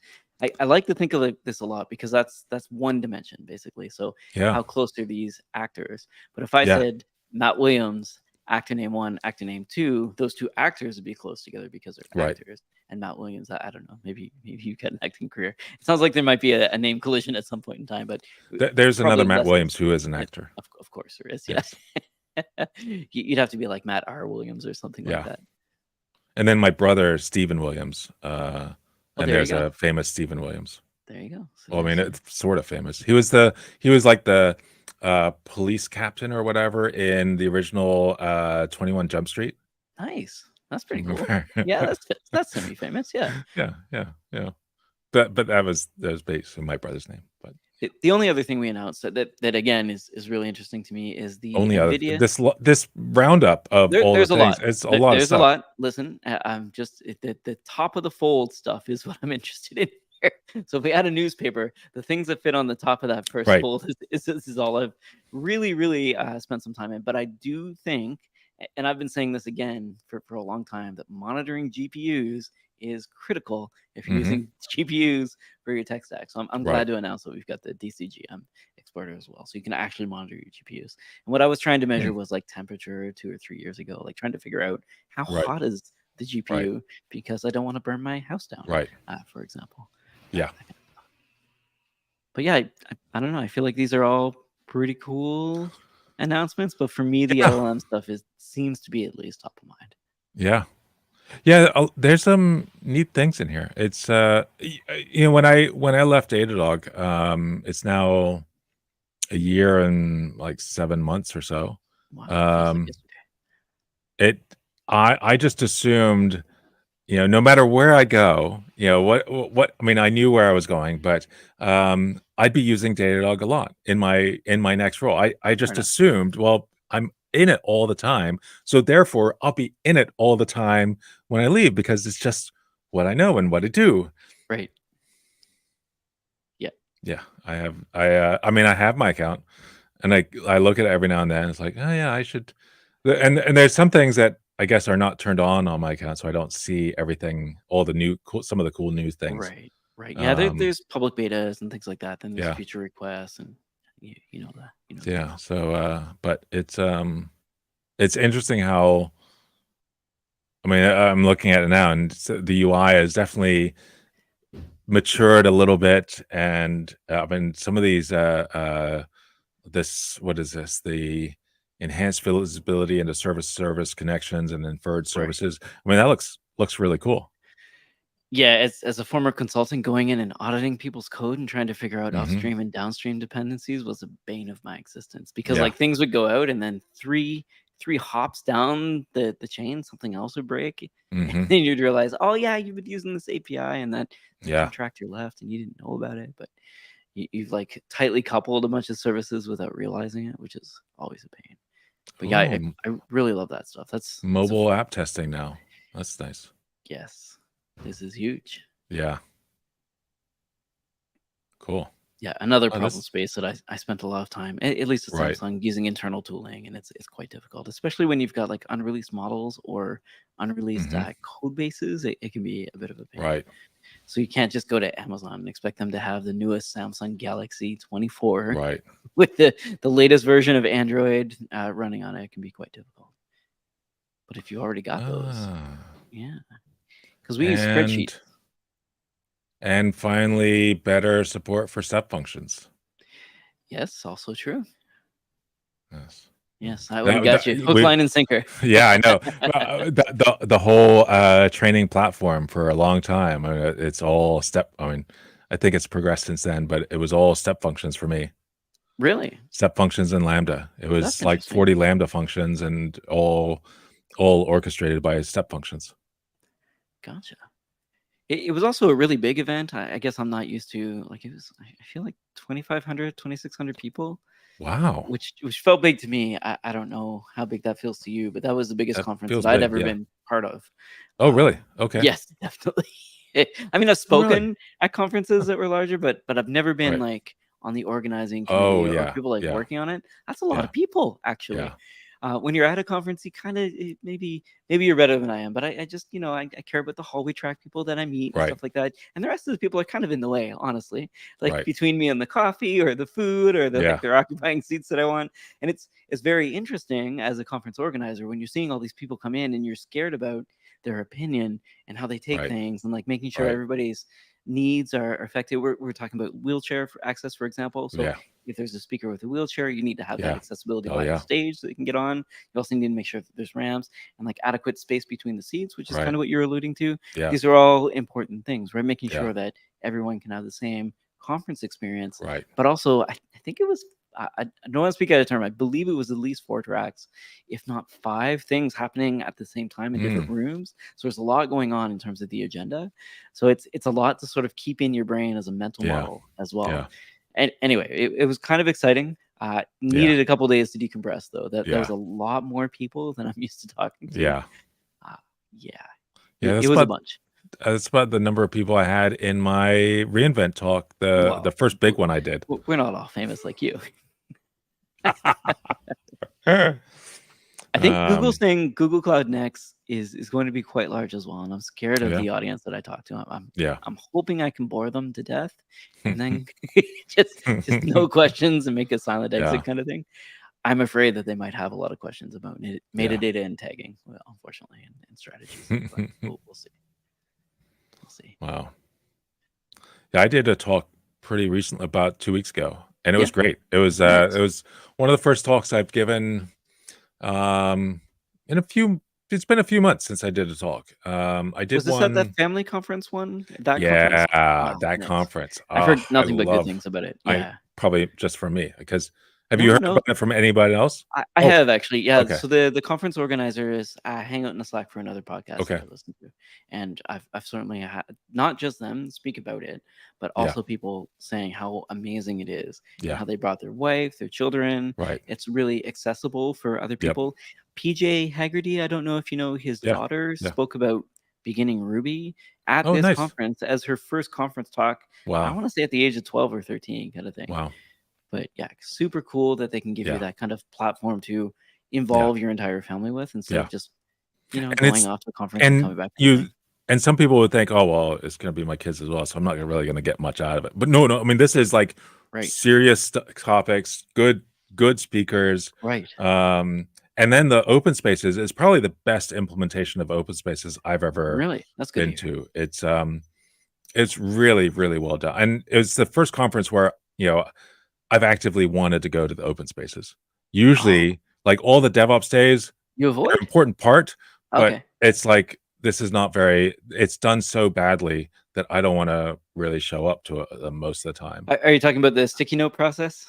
S2: I like to think of this a lot because that's one dimension basically. So
S1: Yeah.
S2: how close are these actors? But if I said Matt Williams, actor name 1, actor name 2, those two actors would be close together because they're
S1: Right.
S2: actors. And Matt Williams, I don't know, maybe you got an acting career. It sounds like there might be a name collision at some point in time, but
S1: There's another
S2: probably
S1: Matt
S2: less
S1: Williams who is an actor.
S2: Of course there is.
S1: Yes.
S2: Yeah. You'd have to be like Matt R. Williams or something like that.
S1: And then my brother Stephen Williams, and
S2: there
S1: there's
S2: you go.
S1: a famous Stephen Williams.
S2: There you go. So
S1: Well, I mean, it's sort of famous. He was like the police captain or whatever in the original 21 Jump Street.
S2: Nice. That's pretty cool. Yeah, that's semi-famous. Yeah.
S1: Yeah. But that was based on my brother's name. But
S2: the only other thing we announced that again is really interesting to me is the
S1: only
S2: NVIDIA.
S1: This roundup of all
S2: there's
S1: the
S2: a
S1: things.
S2: lot.
S1: It's a lot.
S2: There's
S1: of stuff.
S2: a lot. Listen, I'm just the top of the fold stuff is what I'm interested in here. So if we add a newspaper, the things that fit on the top of that first fold is all I've really spent some time in. But I do think, and I've been saying this again for a long time, that monitoring GPUs is critical if you're using GPUs for your tech stack. So I'm glad to announce that we've got the DCGM exporter as well. So you can actually monitor your GPUs. And what I was trying to measure was like temperature 2 or 3 years ago, like trying to figure out how hot is the GPU because I don't want to burn my house down, for example.
S1: Yeah.
S2: But yeah, I don't know. I feel like these are all pretty cool announcements, but for me, the LLM stuff seems to be at least top of mind.
S1: Yeah. There's some neat things in here. It's when I left Datadog, it's now a year and like 7 months or so.
S2: Wow,
S1: I just assumed, no matter where I go, what I mean, I knew where I was going, but I'd be using Datadog a lot in my next role. I just assumed, well, I'm in it all the time, so therefore I'll be in it all the time when I leave because it's just what I know and what I do.
S2: Right.
S1: Yeah. I have my account, and I look at it every now and then. It's like, oh yeah, I should. And there's some things that I guess are not turned on my account, so I don't see everything, all the some of the cool news things.
S2: Right. Yeah, there's public betas and things like that. Then there's feature requests, and you know that.
S1: Yeah. So, but it's interesting how. I mean, I'm looking at it now, and the UI has definitely matured a little bit, and I mean, some of these what is this? The enhanced visibility into service connections and inferred services. I mean, that looks really cool.
S2: Yeah, as a former consultant, going in and auditing people's code and trying to figure out upstream and downstream dependencies was a bane of my existence because like things would go out and then three hops down the chain, something else would break. And then you'd realize, oh yeah, you've been using this API and that contractor left and you didn't know about it, but you've like tightly coupled a bunch of services without realizing it, which is always a pain. But yeah, I really love that stuff. That's
S1: mobile app testing now. That's nice.
S2: Yes, this is huge.
S1: Yeah. Cool.
S2: Yeah, another problem space that I spent a lot of time, at least at Samsung, using internal tooling, and it's quite difficult, especially when you've got like unreleased models or unreleased code bases. It can be a bit of a pain.
S1: Right.
S2: So you can't just go to Amazon and expect them to have the newest Samsung Galaxy 24
S1: right
S2: with the latest version of Android running on it. It can be quite difficult. But if you already got those, yeah, because we use spreadsheets.
S1: And finally, better support for step functions.
S2: Yes, also true.
S1: Yes,
S2: we got you. Hook, line, and sinker.
S1: Yeah, I know. the whole training platform for a long time. It's all step. I mean, I think it's progressed since then, but it was all step functions for me.
S2: Really?
S1: Step functions and Lambda. It
S2: That's
S1: was like
S2: interesting.
S1: 40 Lambda functions and all orchestrated by step functions.
S2: Gotcha. It was also a really big event. I guess I'm not used to like it was. I feel like 2,500, 2,600 people,
S1: Wow.
S2: which felt big to me. I don't know how big that feels to you, but that was the biggest
S1: That
S2: conference
S1: feels
S2: that I'd
S1: big.
S2: ever
S1: Yeah.
S2: been part of.
S1: Oh, really?
S2: Um,
S1: Okay.
S2: yes, definitely. I mean, I've
S1: Oh, really?
S2: spoken at conferences that were larger, but I've never been
S1: Right.
S2: like on the organizing
S1: Oh,
S2: committee or
S1: yeah.
S2: people like
S1: Yeah.
S2: working on it. That's a lot
S1: Yeah.
S2: of people, actually.
S1: Yeah.
S2: When you're at a conference, you kind of maybe you're better than I am, but I just I care about the hallway track people that I meet and
S1: Right.
S2: stuff like that, and the rest of the people are kind of in the way, honestly. Like
S1: Right.
S2: between me and the coffee or the food or the
S1: Yeah.
S2: like, they're occupying seats that I want, and it's very interesting as a conference organizer when you're seeing all these people come in and you're scared about their opinion and how they take
S1: Right.
S2: things and like making sure
S1: Right.
S2: everybody's needs are affected. We're talking about wheelchair for access, for example. So
S1: Yeah.
S2: if there's a speaker with a wheelchair, you need to have that
S1: Yeah.
S2: accessibility
S1: Oh,
S2: by the
S1: yeah.
S2: stage so they can get on. You also need to make sure that there's ramps and like adequate space between the seats, which is kind
S1: Right.
S2: of what you're alluding to.
S1: Yeah.
S2: These are all important things, right? Making
S1: Yeah.
S2: sure that everyone can have the same conference experience.
S1: Right.
S2: But also, I think it was, I don't want to speak out of term. I believe it was at least 4 tracks, if not 5 things happening at the same time in different rooms. So there's a lot going on in terms of the agenda. So it's a lot to sort of keep in your brain as a mental
S1: Yeah.
S2: model as well.
S1: Yeah.
S2: And anyway, it was kind of exciting. Needed a couple days to decompress though. That was
S1: Yeah.
S2: a lot more people than I'm used to talking to.
S1: Yeah.
S2: Yeah.
S1: Yeah.
S2: It
S1: That's
S2: was a
S1: about
S2: bunch.
S1: that's about the number of people I had in my reInvent talk, the
S2: Well,
S1: first big one I did.
S2: we're not all famous like you. I think Google's saying Google Cloud Next is going to be quite large as well, and I'm scared of
S1: Yeah.
S2: the audience that I talk to.
S1: Yeah.
S2: I'm hoping I can bore them to death, and then just no questions and make a silent exit
S1: Yeah.
S2: kind of thing. I'm afraid that they might have a lot of questions about
S1: Yeah.
S2: metadata and tagging, well, unfortunately, and strategies. But we'll see. We'll see.
S1: Wow. Yeah, I did a talk pretty recently, about 2 weeks ago, and it was
S2: Yeah.
S1: great. It was
S2: Nice.
S1: it was one of the first talks I've given in a few. It's been a few months since I did a talk. I did
S2: Was this at
S1: one.
S2: that family conference one? That conference?
S1: Yeah,
S2: Wow,
S1: that
S2: nice.
S1: conference.
S2: I've heard
S1: Oh, I
S2: nothing but good
S1: love.
S2: things about it.
S1: I
S2: Yeah.
S1: probably just from me, because have you heard
S2: No.
S1: about it from anybody else?
S2: I
S1: Oh,
S2: have actually, yeah.
S1: okay.
S2: So the conference organizers hang out in the Slack for another podcast
S1: Okay.
S2: that I listen to, and I've certainly had not just them speak about it, but
S1: Yeah.
S2: also people saying how amazing it is, and
S1: Yeah.
S2: how they brought their wife, their children.
S1: Right.
S2: It's really accessible for other
S1: Yep.
S2: people. PJ Haggerty, I don't know if you know, his
S1: Yeah.
S2: daughter
S1: Yeah.
S2: spoke about beginning Ruby at
S1: Oh,
S2: this
S1: nice.
S2: conference as her first conference talk. I
S1: Wow.
S2: want to say at the age of 12 or 13 kind of thing.
S1: Wow.
S2: But yeah, super cool that they can give
S1: Yeah.
S2: you that kind of platform to involve your entire family with instead
S1: Yeah.
S2: of just,
S1: And
S2: going
S1: it's
S2: off to a conference and coming
S1: and
S2: back. kind of
S1: you
S2: thing.
S1: and some people would think, "Oh, well, it's gonna be my kids as well, so I'm not really gonna get much out of it." But no, I mean, this is like
S2: Right.
S1: serious topics, good speakers.
S2: Right.
S1: And then the open spaces is probably the best implementation of open spaces I've ever
S2: Really? That's good
S1: been
S2: to hear.
S1: to. It's really, really well done. And it was the first conference where, I've actively wanted to go to the open spaces. Usually, like all the DevOps days,
S2: You
S1: they're
S2: avoid?
S1: an important part, but
S2: Okay.
S1: it's like this is not very. It's done so badly that I don't want to really show up to it most of the time.
S2: Are you talking about the sticky note process?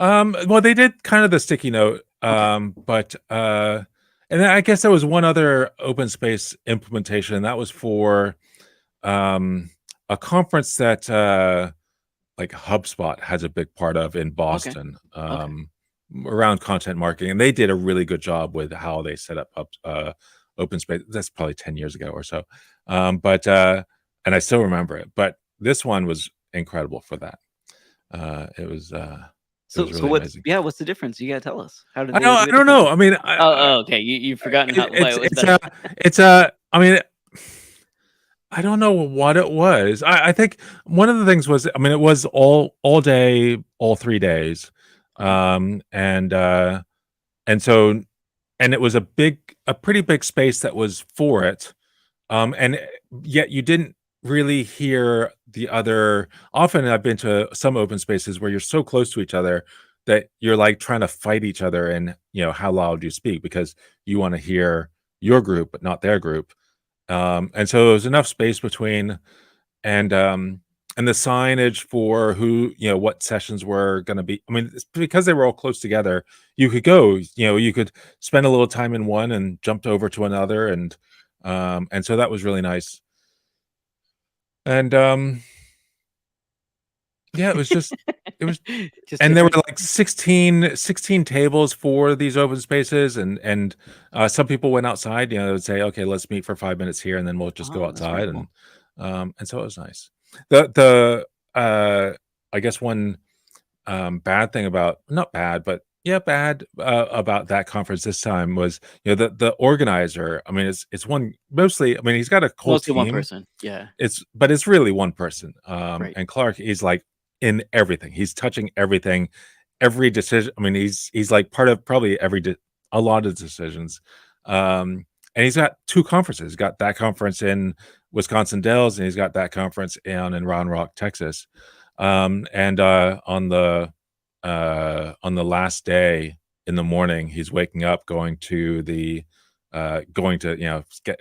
S1: Well, they did kind of the sticky note, but and then I guess there was one other open space implementation, and that was for a conference that like HubSpot has a big part of in Boston, around content marketing, and they did a really good job with how they set up open space. That's probably 10 years ago or so, but and I still remember it. But this one was incredible for that. It was.
S2: So
S1: really
S2: what's
S1: amazing.
S2: What's the difference? You gotta tell us. How did
S1: I
S2: they
S1: don't.
S2: do
S1: I
S2: it
S1: don't know.
S2: differently?
S1: I mean,
S2: Okay. You've forgotten why it was
S1: it's
S2: better.
S1: I mean, I don't know what it was. I think one of the things was, I mean, it was all day, all 3 days,
S2: Okay.
S1: and so, and it was a pretty big space that was for it, and yet you didn't really hear the other. Often I've been to some open spaces where you're so close to each other that you're like trying to fight each other in, how loud you speak, because you want to hear your group but not their group. And so there was enough space between, and and the signage for who, what sessions were going to be. I mean, it's because they were all close together, you could go, you could spend a little time in one and jumped over to another, and so that was really nice. And yeah, it was just it was
S2: Just
S1: and there were
S2: different.
S1: like 16 tables for these open spaces, and some people went outside, they would say, okay, let's meet for 5 minutes here, and then we'll just go
S2: Oh, that's very
S1: outside,
S2: cool.
S1: and so it was nice. The I guess one bad thing about, not bad, but yeah, bad, about that conference this time was, the organizer. I mean, it's one mostly. I mean, he's got a whole
S2: Mostly one
S1: team.
S2: person. Yeah.
S1: But it's really one person.
S2: Right.
S1: And Clark is like in everything. He's touching everything, every decision. I mean, he's like part of probably a lot of decisions. And he's got two conferences. He's got that conference in Wisconsin Dells, and he's got that conference in Round Rock, Texas. And on the last day in the morning, he's waking up, going to get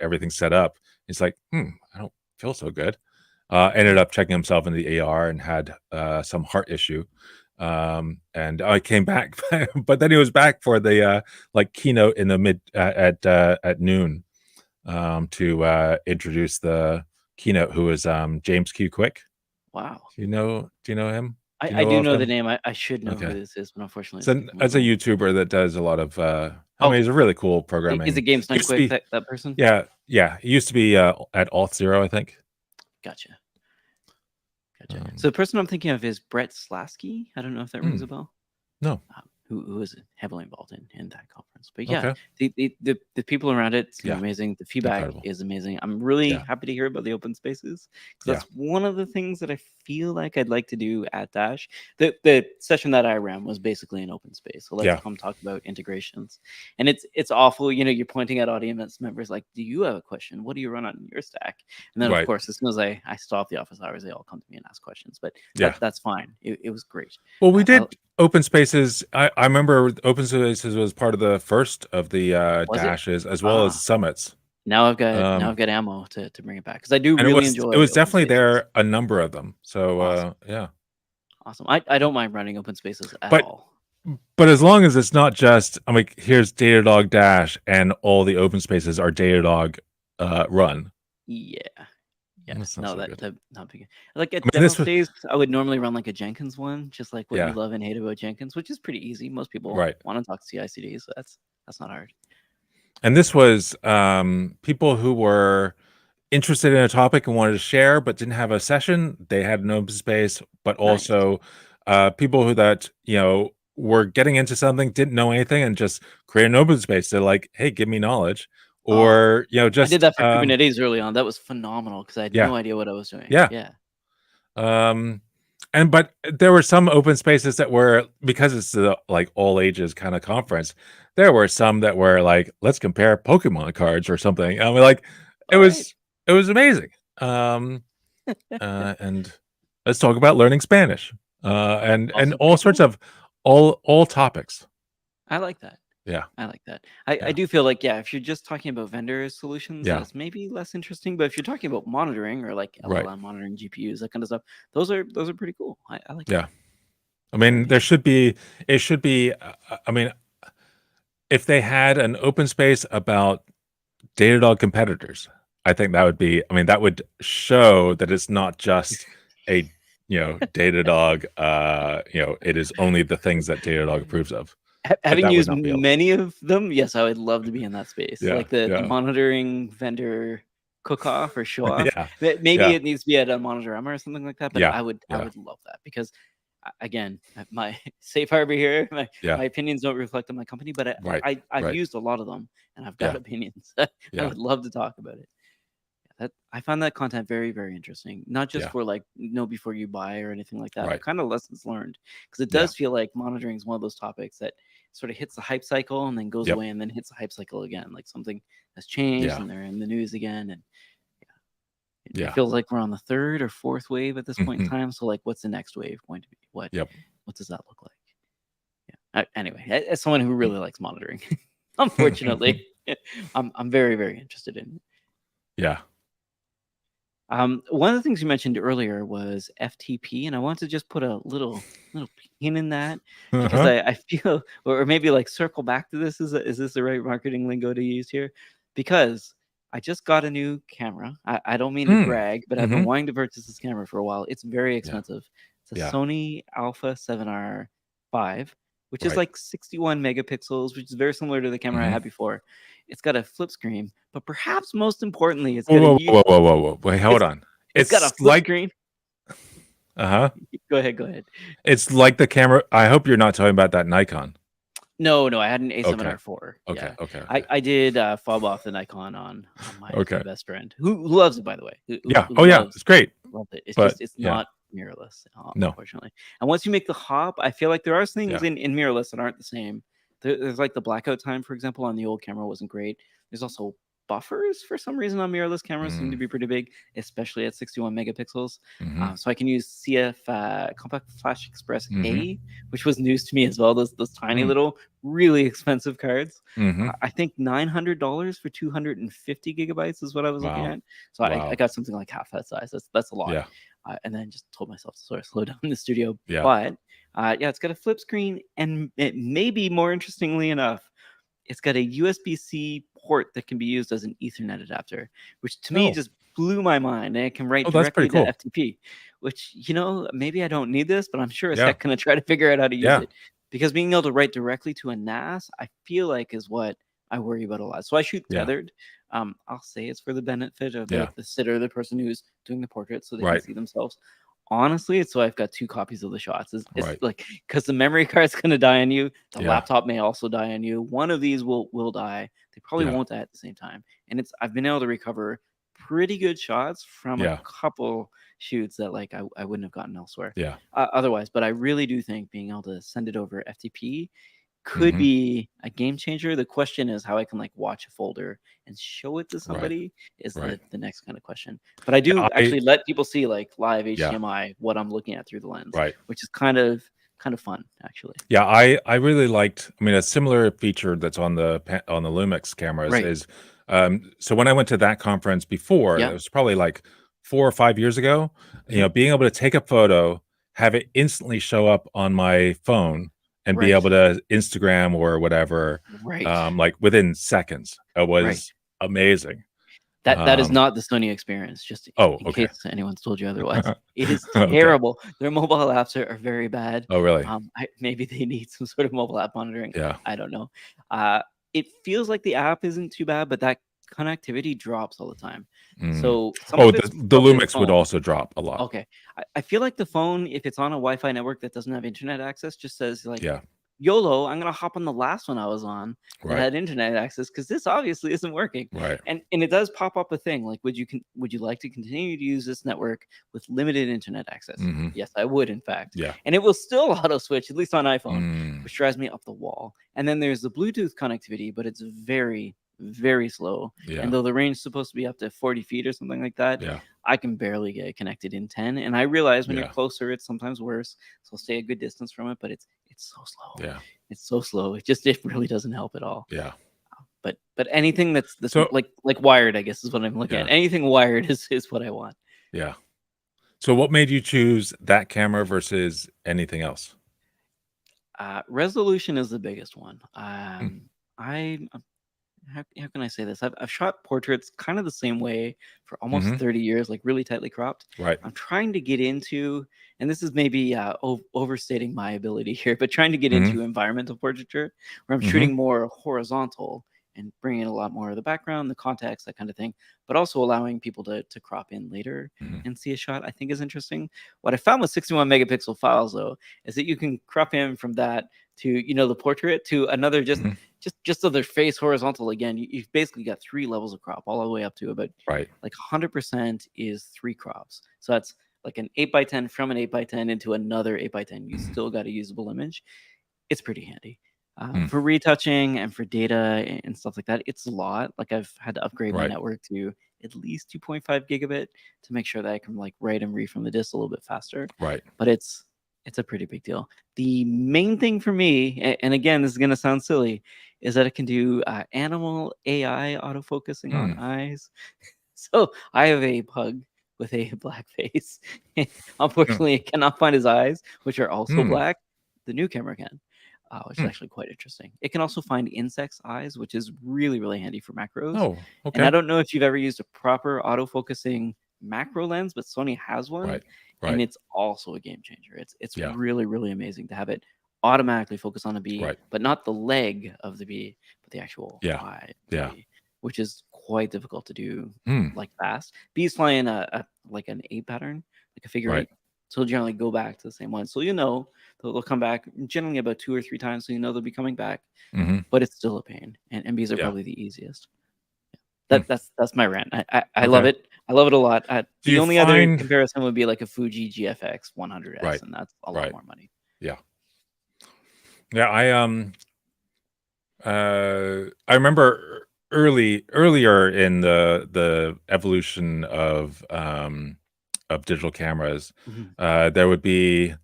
S1: everything set up. He's like, I don't feel so good. Ended up checking himself in the ER and had some heart issue. And I came back, but then he was back for the keynote in the at noon, to introduce the keynote, who is James Q. Quick.
S2: Wow.
S1: Do you know him? Do you
S2: I
S1: know
S2: do
S1: of
S2: know the
S1: him?
S2: name. I should know who
S1: Okay.
S2: this is, but unfortunately,
S1: So
S2: it's skipping my
S1: as a
S2: mind.
S1: YouTuber that does a lot of, I mean,
S2: Okay.
S1: he's a really cool
S2: Is it
S1: programming.
S2: Games
S1: He
S2: Done
S1: used to
S2: Quick,
S1: be,
S2: that person?
S1: yeah. He used to be at Auth0, I think.
S2: Gotcha. So
S1: Um,
S2: the person I'm thinking of is Brett Slasky. I don't know if that rings a bell.
S1: no.
S2: Who is heavily involved in that conference. But yeah,
S1: Okay.
S2: the people around it seem
S1: Yeah.
S2: amazing. The feedback
S1: Incredible.
S2: is amazing. I'm really
S1: Yeah.
S2: happy to hear about the open spaces, because
S1: Yeah.
S2: that's one of the things that I feel like I'd like to do at Dash. The session that I ran was basically an open space. So let's
S1: Yeah.
S2: come talk about integrations. And it's awful, you're pointing at audience members like, do you have a question? What do you run on your stack? And then of
S1: Right.
S2: course, as soon as I stop the office hours, they all come to me and ask questions. But
S1: Yeah.
S2: that's fine. It was great.
S1: Well, we
S2: I
S1: did open spaces. I remember open spaces was part of the first of the
S2: Was it?
S1: dashes, as well as
S2: Ah.
S1: summits.
S2: Now I've got ammo to bring it back, because I do
S1: And
S2: really enjoy
S1: it was
S2: open
S1: definitely
S2: spaces.
S1: there, a number of them. So
S2: Awesome.
S1: yeah.
S2: Awesome. I don't mind running open spaces at
S1: But
S2: all.
S1: but as long as it's not just, I mean, here's Datadog Dash and all the open spaces are Datadog run.
S2: Yeah. Yeah.
S1: That's not
S2: No,
S1: so
S2: that
S1: good.
S2: that not big. Like at
S1: I mean,
S2: demo
S1: this was
S2: days, I would normally run like a Jenkins one, just like what you
S1: yeah,
S2: love and hate about Jenkins, which is pretty easy. Most people
S1: right.
S2: want to talk CI/CD, so that's not hard.
S1: And this was people who were interested in a topic and wanted to share but didn't have a session. They had an open space, but
S2: Nice.
S1: also people who were getting into something, didn't know anything, and just create an open space. They're like, hey, give me knowledge.
S2: Oh,
S1: Or
S2: I did
S1: just
S2: that for Kubernetes early on. That was phenomenal because I had
S1: yeah,
S2: no idea what I was doing.
S1: yeah.
S2: Yeah.
S1: But there were some open spaces that were, because it's the like all ages kind of conference, there were some that were like, let's compare Pokemon cards or something. I mean, like it
S2: All right.
S1: was amazing. And let's talk about learning Spanish. And
S2: Also
S1: all
S2: pretty
S1: sorts
S2: cool.
S1: of all topics.
S2: I like that.
S1: Yeah.
S2: I like that. I
S1: Yeah.
S2: do feel like, yeah, if you're just talking about vendor solutions,
S1: Yeah.
S2: that's maybe less interesting. But if you're talking about monitoring or like
S1: Right.
S2: LLM monitoring GPUs, that kind of stuff, those are pretty cool. I like
S1: Yeah.
S2: that.
S1: I mean,
S2: Yeah.
S1: it should be, I mean, if they had an open space about Datadog competitors, I think that would be, I mean, that would show that it's not just a, Datadog, it is only the things that Datadog approves of. But
S2: Having
S1: that would
S2: used
S1: not be able.
S2: many of them, yes, I would love to be in that space.
S1: Yeah,
S2: Like the
S1: yeah.
S2: monitoring vendor cook-off or show-off.
S1: Yeah,
S2: Maybe
S1: yeah.
S2: it needs to be at a Monitorama or something like that. But
S1: Yeah,
S2: I would
S1: yeah.
S2: love that, because again, my safe harbor here, my
S1: Yeah.
S2: opinions don't reflect on my company, but
S1: Right,
S2: I've
S1: right.
S2: used a lot of them and I've got
S1: Yeah.
S2: opinions. I
S1: Yeah.
S2: would love to talk about it. That I found that content very, very interesting. Not just
S1: Yeah.
S2: for like know before you buy or anything like that, but
S1: Right.
S2: kind of lessons learned. Because it
S1: Yeah.
S2: does feel like monitoring is one of those topics that sort of hits the hype cycle and then goes
S1: Yep.
S2: away and then hits the hype cycle again. Like something has changed
S1: Yeah.
S2: and they're in the news again. And it
S1: Yeah.
S2: feels like we're on the third or fourth wave at this point in
S1: Mhm.
S2: time. So like, what's the next wave going to be? What
S1: Yep.
S2: does that look like? Yeah. Anyway, as someone who really likes monitoring, unfortunately, I'm very, very interested in it.
S1: Yeah.
S2: One of the things you mentioned earlier was FTP, and I want to just put a little pin in that because
S1: Uh-huh.
S2: I feel, or maybe like circle back to this. Is this the right marketing lingo to use here? Because I just got a new camera. I don't mean to
S1: Mm.
S2: brag, but I've been
S1: Mhm.
S2: wanting to purchase this camera for a while. It's very
S1: Yeah.
S2: expensive. It's a
S1: Yeah.
S2: Sony Alpha 7R 5, which is
S1: Right.
S2: like 61 megapixels, which is very similar to the camera I
S1: Mhm.
S2: had before. It's got a flip screen, but perhaps most importantly, it's
S1: Whoa,
S2: got a
S1: whoa, whoa, whoa, whoa, whoa. Wait, hold
S2: it's
S1: on.
S2: it's got a
S1: It's
S2: flip
S1: like
S2: screen.
S1: uh-huh.
S2: Go ahead, go ahead.
S1: It's like the camera. I hope you're not talking about that Nikon.
S2: No, I had an
S1: Okay.
S2: A7R4.
S1: Okay.
S2: Yeah.
S1: Okay.
S2: I
S1: Okay.
S2: I did, fob off the Nikon on my
S1: Okay.
S2: best friend who loves it, by the way,
S1: Yeah.
S2: who
S1: Oh yeah. It's great.
S2: loves it. It's
S1: But
S2: just it's
S1: yeah.
S2: not mirrorless,
S1: No.
S2: unfortunately. And once you make the hop, I feel like there are things
S1: Yeah.
S2: in mirrorless that aren't the same. There's like the blackout time, for example, on the old camera wasn't great. There's also buffers for some reason on mirrorless cameras seem to
S1: Mm.
S2: be pretty big, especially at 61 megapixels.
S1: Mhm.
S2: So I can use CF Compact Flash Express
S1: Mhm.
S2: A, which was news to me as well. Those tiny
S1: Mm.
S2: little, really expensive cards.
S1: Mhm.
S2: I think $900 for 250 gigabytes is what I was looking
S1: Wow.
S2: at. So I
S1: Wow.
S2: got something like half that size. That's a lot.
S1: Yeah.
S2: And then just told myself to sort of slow down in the studio.
S1: Yeah.
S2: But yeah, it's got a flip screen, and it may be more interestingly enough, it's got a USB-C port that can be used as an Ethernet adapter, which to me
S1: Oh.
S2: just blew my mind. And it can write
S1: Oh, that's pretty
S2: directly to
S1: cool.
S2: FTP, which maybe I don't need this, but I'm sure as
S1: Yeah.
S2: heck gonna try to figure out how to use
S1: Yeah.
S2: it because being able to write directly to a NAS, I feel like is what I worry about a lot. So I shoot
S1: Yeah.
S2: tethered. I'll say it's for the benefit of
S1: Yeah.
S2: the sitter, the person who's doing the portrait, so they can
S1: Right.
S2: see themselves. Honestly, it's so I've got 2 copies of the shots. It's
S1: Right.
S2: like because the memory card's gonna die on you, the
S1: Yeah.
S2: laptop may also die on you. One of these will die. They probably
S1: Yeah.
S2: won't die at the same time. And I've been able to recover pretty good shots from a
S1: Yeah.
S2: couple shoots that like I wouldn't have gotten elsewhere
S1: Yeah.
S2: otherwise. But I really do think being able to send it over FTP could
S1: Mhm.
S2: be a game changer. The question is how I can like watch a folder and show it to
S1: Right.
S2: somebody is
S1: Right.
S2: the next kind of question. But I
S1: Yeah.
S2: do actually let people see like live
S1: Yeah.
S2: HDMI what I'm looking at through the lens,
S1: Right.
S2: which is kind of fun actually.
S1: Yeah. I really liked. I mean, a similar feature that's on the Lumix cameras
S2: Right.
S1: is. So when I went to that conference before, it
S2: Yeah.
S1: was probably like 4 or 5 years ago.
S2: Mhm.
S1: Being able to take a photo, have it instantly show up on my phone, and be
S2: Right.
S1: able to Instagram or whatever,
S2: Right.
S1: like within seconds, it
S2: Right.
S1: was amazing.
S2: That is
S1: Um,
S2: not the Sony experience, just
S1: oh,
S2: in
S1: okay.
S2: case anyone's told you otherwise. It is
S1: Okay.
S2: terrible. Their mobile apps are very bad.
S1: Oh, really?
S2: Maybe they need some sort of mobile app monitoring.
S1: Yeah.
S2: I don't know. It feels like the app isn't too bad, but that connectivity drops all the time.
S1: Mm.
S2: So some
S1: Oh,
S2: of
S1: the
S2: it's
S1: the
S2: probably the
S1: Lumix would
S2: phone.
S1: also drop a lot.
S2: Okay. I feel like the phone, if it's on a Wi-Fi network that doesn't have internet access, just says like
S1: Yeah.
S2: YOLO, I'm gonna hop on the last one I was on that
S1: Right.
S2: had internet access because this obviously isn't working.
S1: Right.
S2: And it does pop up a thing like, would you like to continue to use this network with limited internet access?
S1: Mhm.
S2: Yes, I would, in fact.
S1: Yeah.
S2: And it will still auto switch, at least on iPhone,
S1: Mm.
S2: which drives me up the wall. And then there's the Bluetooth connectivity, but it's very, very slow.
S1: Yeah.
S2: And though the range is supposed to be up to 40 feet or something like that,
S1: Yeah.
S2: I can barely get connected in 10. And I realize when you're
S1: Yeah.
S2: closer, it's sometimes worse. So I'll stay a good distance from it, but it's so slow.
S1: Yeah.
S2: It's so slow. It really doesn't help at all.
S1: Yeah.
S2: But anything that's
S1: So
S2: like wired, I guess is what I'm looking at.
S1: yeah.
S2: Anything wired is what I want.
S1: Yeah. So what made you choose that camera versus anything else?
S2: Resolution is the biggest one.
S1: Mm.
S2: I how can I say this? I've shot portraits kind of the same way for almost
S1: Mhm.
S2: 30 years, like really tightly cropped.
S1: Right.
S2: I'm trying to get into, and this is maybe overstating my ability here, but trying to get
S1: Mhm.
S2: into environmental portraiture where I'm
S1: Mhm.
S2: shooting more horizontal and bringing in a lot more of the background, the context, that kind of thing, but also allowing people to crop in later
S1: Mhm.
S2: and see a shot, I think is interesting. What I found with 61 megapixel files, though, is that you can crop in from that to, the portrait to another
S1: Mhm.
S2: just so their face horizontal again. You've basically got 3 levels of crop all the way up to about
S1: Right.
S2: like 100% is 3 crops. So that's like an 8x10 from an 8x10 into another 8x10. You
S1: Mhm.
S2: still got a usable image. It's pretty handy.
S1: Mm.
S2: For retouching and for data and stuff like that, it's a lot. Like I've had to upgrade my
S1: Right.
S2: network to at least 2.5 gigabit to make sure that I can like write and read from the disk a little bit faster.
S1: Right.
S2: But it's a pretty big deal. The main thing for me, and again, this is gonna sound silly, is that it can do animal AI autofocusing on
S1: Mm.
S2: eyes. So I have a pug with a black face. Unfortunately, it cannot find his eyes, which are also
S1: Hmm.
S2: black. The new camera can, which is
S1: Hmm.
S2: actually quite interesting. It can also find insects' eyes, which is really, really handy for macros.
S1: Oh,
S2: And I
S1: okay.
S2: don't know if you've ever used a proper autofocusing macro lens, but Sony has one,
S1: Right.
S2: and
S1: Right.
S2: it's also a game changer. It's
S1: Yeah.
S2: really, really amazing to have it automatically focus on a bee,
S1: Right.
S2: but not the leg of the bee, but the actual
S1: Yeah.
S2: eye of the
S1: Yeah.
S2: bee, which is quite difficult to do
S1: Hmm.
S2: like fast. Bees fly in a like an 8 pattern, like a figure
S1: Right.
S2: 8. So they'll generally go back to the same one. So they'll come back generally about 2 or 3 times, so they'll be coming back,
S1: Hmm.
S2: but it's still a pain. And bees are
S1: Yeah.
S2: probably the easiest.
S1: Hmm.
S2: That's my rant. I love
S1: Okay.
S2: it. I love it a lot.
S1: Do
S2: The
S1: you
S2: only other
S1: find
S2: comparison would be like a Fuji GFX 100S,
S1: right?
S2: and that's a lot
S1: Right.
S2: more money.
S1: Yeah. Yeah. I remember earlier in the evolution of digital cameras,
S2: Mhm.
S1: there would be,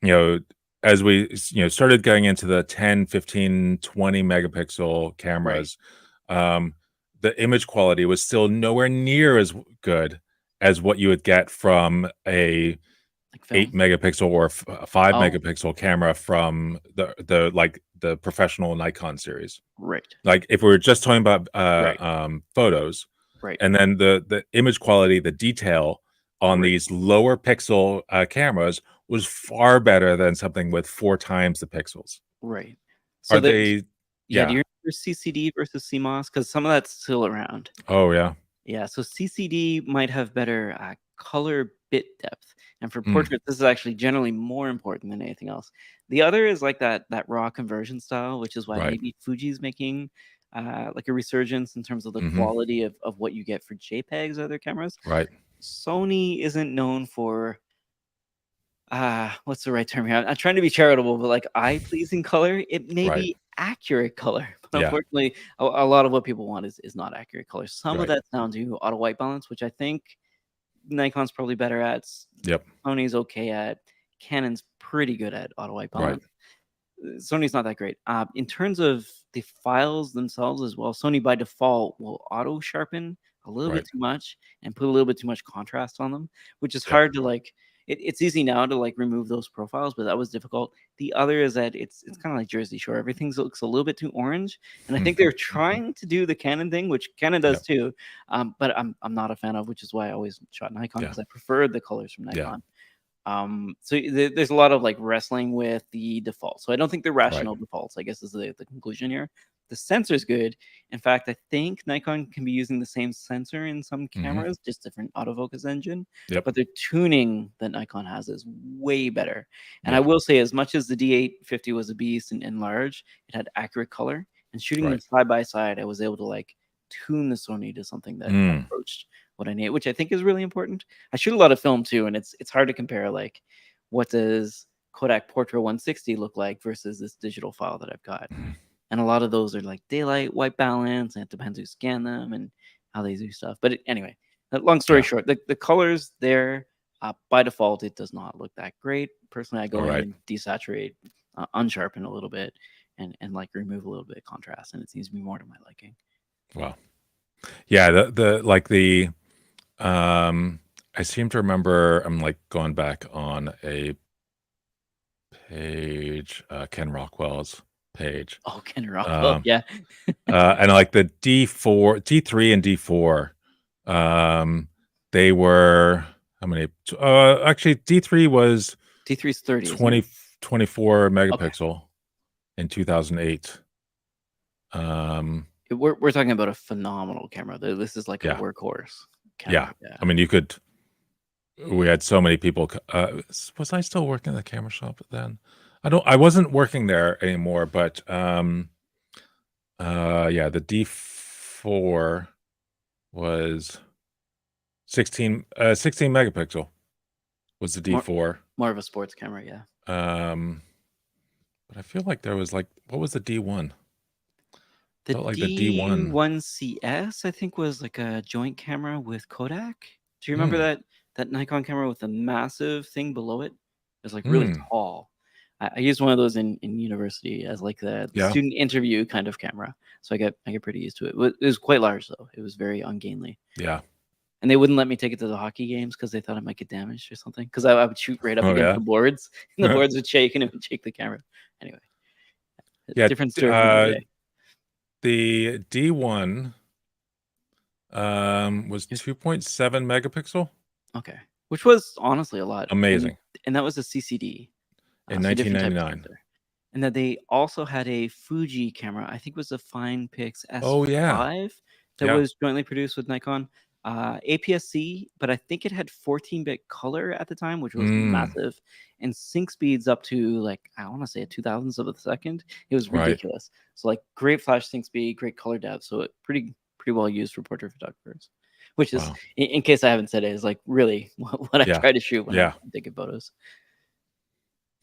S1: you know, as we started going into the 10, 15, 20 megapixel
S2: Right.
S1: cameras, um, the image quality was still nowhere near as good as what you would get from a
S2: Like
S1: 8
S2: film.
S1: megapixel or a 5
S2: Oh,
S1: megapixel camera from the professional Nikon series.
S2: right.
S1: Like if we were just talking about
S2: Right.
S1: photos,
S2: Right.
S1: and then the image quality, the detail on
S2: Right.
S1: these lower pixel cameras was far better than something with 4 times the pixels.
S2: Right. So
S1: Are
S2: that
S1: they?
S2: yeah, do
S1: Yeah.
S2: you remember CCD versus CMOS? Because some of that's still around.
S1: Oh yeah.
S2: Yeah, so CCD might have better color bit depth, and for
S1: Mm,
S2: portraits, this is actually generally more important than anything else. The other is like that raw conversion style, which is why
S1: right.
S2: maybe Fuji's making like a resurgence in terms of the
S1: Hmm.
S2: quality of what you get for JPEGs or other cameras.
S1: Right.
S2: Sony isn't known for what's the right term here? I'm trying to be charitable, but like eye-pleasing color, it may
S1: Right.
S2: be accurate color, but
S1: Yeah.
S2: unfortunately, a lot of what people want is not accurate color. Some of
S1: Right.
S2: that's down to auto white balance, which I think Nikon's probably better at.
S1: Yep.
S2: Sony's okay at. Canon's pretty good at auto white
S1: Right.
S2: balance. Sony's not that great. In terms of the files themselves as well, Sony by default will auto sharpen a little bit
S1: Right.
S2: too much and put a little bit too much contrast on them, which is
S1: Yep.
S2: hard to like. It's easy now to like remove those profiles, but that was difficult. The other is that it's kind of like Jersey Shore. Everything looks a little bit too orange, and I think they're trying to do the Canon thing, which Canon does
S1: Yep.
S2: too. But I'm not a fan of, which is why I always shot Nikon
S1: Yeah.
S2: because I preferred the colors from
S1: Yeah.
S2: Nikon. So there's a lot of like wrestling with the default. So I don't think they're
S1: Right.
S2: rational defaults, I guess is the conclusion here. The sensor's good. In fact, I think Nikon can be using the same sensor in some
S1: Hmm.
S2: cameras, just different autofocus engine.
S1: Yep.
S2: But the tuning that Nikon has is way better. And I
S1: Yeah.
S2: will say, as much as the D850 was a beast and large, it had accurate color. And shooting them
S1: Right.
S2: side by side, I was able to like tune the Sony to something that
S1: Mm.
S2: approached what I need, which I think is really important. I shoot a lot of film too, and it's hard to compare like what does Kodak Portra 160 look like versus this digital file that I've got. And a lot of those are like daylight, white balance, and it depends who scan them and how they do stuff. But anyway, long story
S1: Yeah.
S2: short, the colors there by default it does not look that great. Personally, I go
S1: All
S2: in
S1: right.
S2: and desaturate, unsharpen a little bit, and like remove a little bit of contrast, and it seems to be more to my liking.
S1: Wow. Yeah. The I seem to remember. I'm like going back on a page, Ken Rockwell's page,
S2: Oh, Ken Rockwell,
S1: um,
S2: yeah.
S1: and like the D4, D3, and D4. They were how many? Actually, D3 was
S2: D3's 30, isn't
S1: 20,
S2: it?
S1: 24
S2: Okay.
S1: megapixel in 2008.
S2: We're talking about a phenomenal camera. This is like a
S1: Yeah.
S2: workhorse
S1: Yeah.
S2: camera.
S1: I mean, we had so many people. Was I still working in the camera shop then? I wasn't working there anymore, but yeah, the D4 was 16 megapixel was the D4.
S2: More of a sports camera, yeah.
S1: But I feel like there was like, what was the D1?
S2: The
S1: Felt like the D1.
S2: D1CS, I think, was like a joint camera with Kodak. Do you remember
S1: Hmm.
S2: that Nikon camera with the massive thing below it? It was like really
S1: Hmm.
S2: tall. I used one of those in university as like the
S1: Yeah.
S2: student interview kind of camera. So I get pretty used to it. It was quite large though. It was very ungainly.
S1: Yeah.
S2: and they wouldn't let me take it to the hockey games because they thought it might get damaged or something. Because I would shoot right up
S1: Oh,
S2: against
S1: yeah?
S2: the boards, and the boards would shake, and it would shake the camera. Anyway,
S1: Yeah,
S2: different story for another day.
S1: the D1 was 2.7 megapixel
S2: Okay, which was honestly a lot.
S1: Amazing.
S2: And that was a CCD.
S1: in
S2: so different type of
S1: 1999.
S2: sensor. And then they also had a Fuji camera. I think it was a FinePix S5
S1: Oh, yeah.
S2: that
S1: Yeah.
S2: was jointly produced with Nikon. APS-C, but I think it had 14-bit color at the time, which was massive, and sync speeds up to like I want to say a 2000th of a second. It was
S1: Right.
S2: ridiculous. So like great flash sync speed, great color depth. So it pretty well used for portrait photographers. Which is,
S1: Wow.
S2: in case I haven't said it, is like really what I
S1: Yeah.
S2: try to shoot when
S1: Yeah.
S2: I'm taking photos.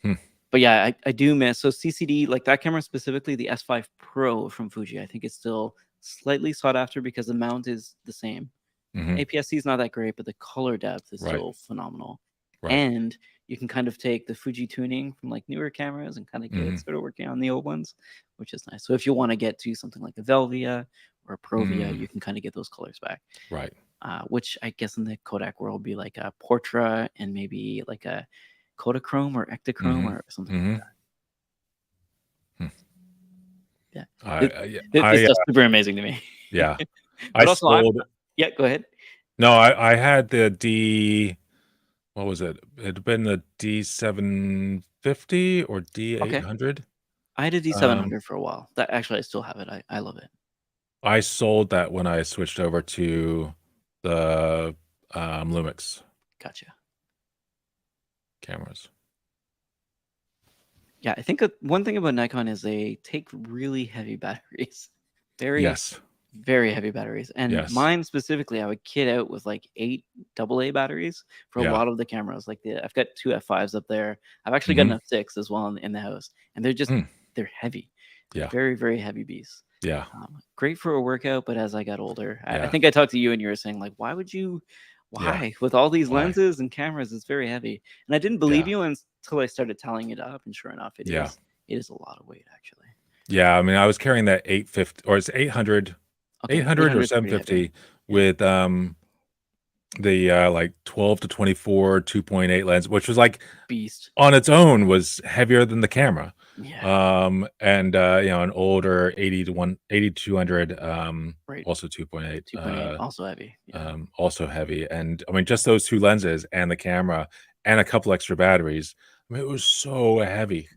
S1: Hmm.
S2: But yeah, I do miss so CCD, like that camera specifically, the S5 Pro from Fuji. I think it's still slightly sought after because the mount is the same.
S1: Mhm.
S2: APS-C is not that great, but the color depth is
S1: Right.
S2: still phenomenal.
S1: Right.
S2: And you can kind of take the Fuji tuning from like newer cameras and kind of get it sort of working on the old ones, which is nice. So if you want to get to something like a Velvia or a Provia, you can kind of get those colors back.
S1: Right.
S2: Which I guess in the Kodak world would be like a Portra and maybe like a Kodachrome or Ektachrome or something like that. Yeah. This stuff's super amazing to me.
S1: Yeah.
S2: But
S1: I
S2: also,
S1: sold.
S2: Yeah, go ahead.
S1: No, I had the D. What was it? It'd been the D750 or D800.
S2: I had a D700 for a while. That actually, I still have it. I love it.
S1: I sold that when I switched over to the Lumix
S2: Gotcha.
S1: cameras.
S2: Yeah, I think one thing about Nikon is they take really heavy batteries.
S1: Yes.
S2: Very heavy batteries. And
S1: Yes.
S2: mine specifically, I would kit out with like 8 AA batteries for a
S1: Yeah.
S2: lot of the cameras. Like I've got 2 F5s up there. I've actually got an F6 as well in the house. And they're just, they're heavy.
S1: Yeah.
S2: Very, very heavy beasts.
S1: Yeah.
S2: Great for a workout, but as I got older, I
S1: Yeah.
S2: think I talked to you and you were saying like, why? With all these
S1: Why?
S2: lenses and cameras, it's very heavy. And I didn't believe
S1: Yeah.
S2: you until I started tallying it up. And sure enough, it
S1: Yeah.
S2: is a lot of weight actually.
S1: Yeah. I mean, I was carrying that 850 or it's 800,
S2: Okay,
S1: 800 or
S2: 800's pretty heavy.
S1: 750 with the like 12 to 24 2.8 lens, which was like
S2: Beast.
S1: on its own was heavier than the camera.
S2: Yeah.
S1: And an older 80 to 200
S2: Right.
S1: also 2.8
S2: 2.8, also heavy. Yeah.
S1: also heavy. And I mean just those 2 lenses and the camera and a couple extra batteries. I mean it was so heavy.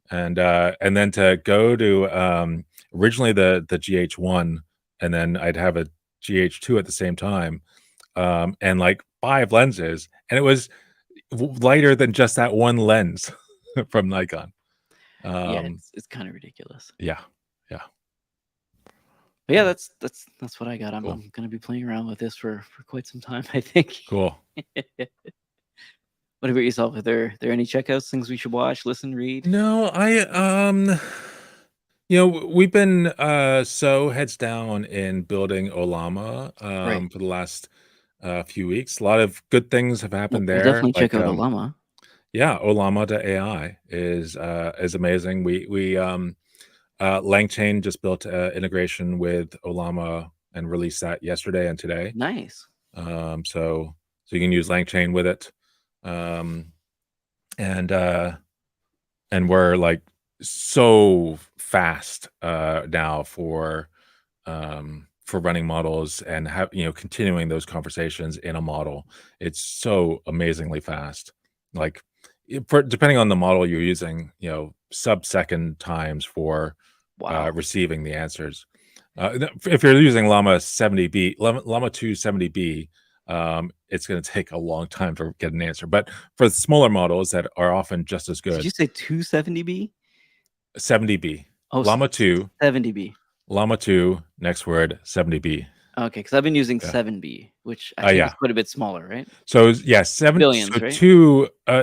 S1: And then to go to originally the GH1 and then I'd have a GH2 at the same time, and like 5 lenses, and it was lighter than just that one lens from Nikon.
S2: Yeah, it's kind of ridiculous.
S1: Yeah.
S2: But yeah, that's what I got. I'm
S1: Cool.
S2: gonna be playing around with this for quite some time, I think.
S1: Cool.
S2: What about yourself? Are there any checkouts, things we should watch, listen, read?
S1: No, we've been so heads down in building Olama
S2: Right.
S1: for the last few weeks. A lot of good things have happened
S2: We'll
S1: there.
S2: definitely check out Olama.
S1: Yeah, Olama.ai is amazing. We LangChain just built integration with Olama and released that yesterday and today.
S2: Nice.
S1: So you can use LangChain with it. And we're like so fast now for running models and continuing those conversations in a model. It's so amazingly fast. Like depending on the model you're using, sub-second times for receiving the answers. If you're using Llama 70B, Llama 2 70B, it's going to take a long time to get an answer. But for smaller models that are often just as good.
S2: Did you say 270B?
S1: 70B.
S2: Oh,
S1: Llama 2.
S2: 70B.
S1: Llama 2, next word, 70B.
S2: Okay, because I've been using 7B, which I think is quite a bit smaller, right?
S1: So yeah, 7
S2: billions,
S1: so
S2: right?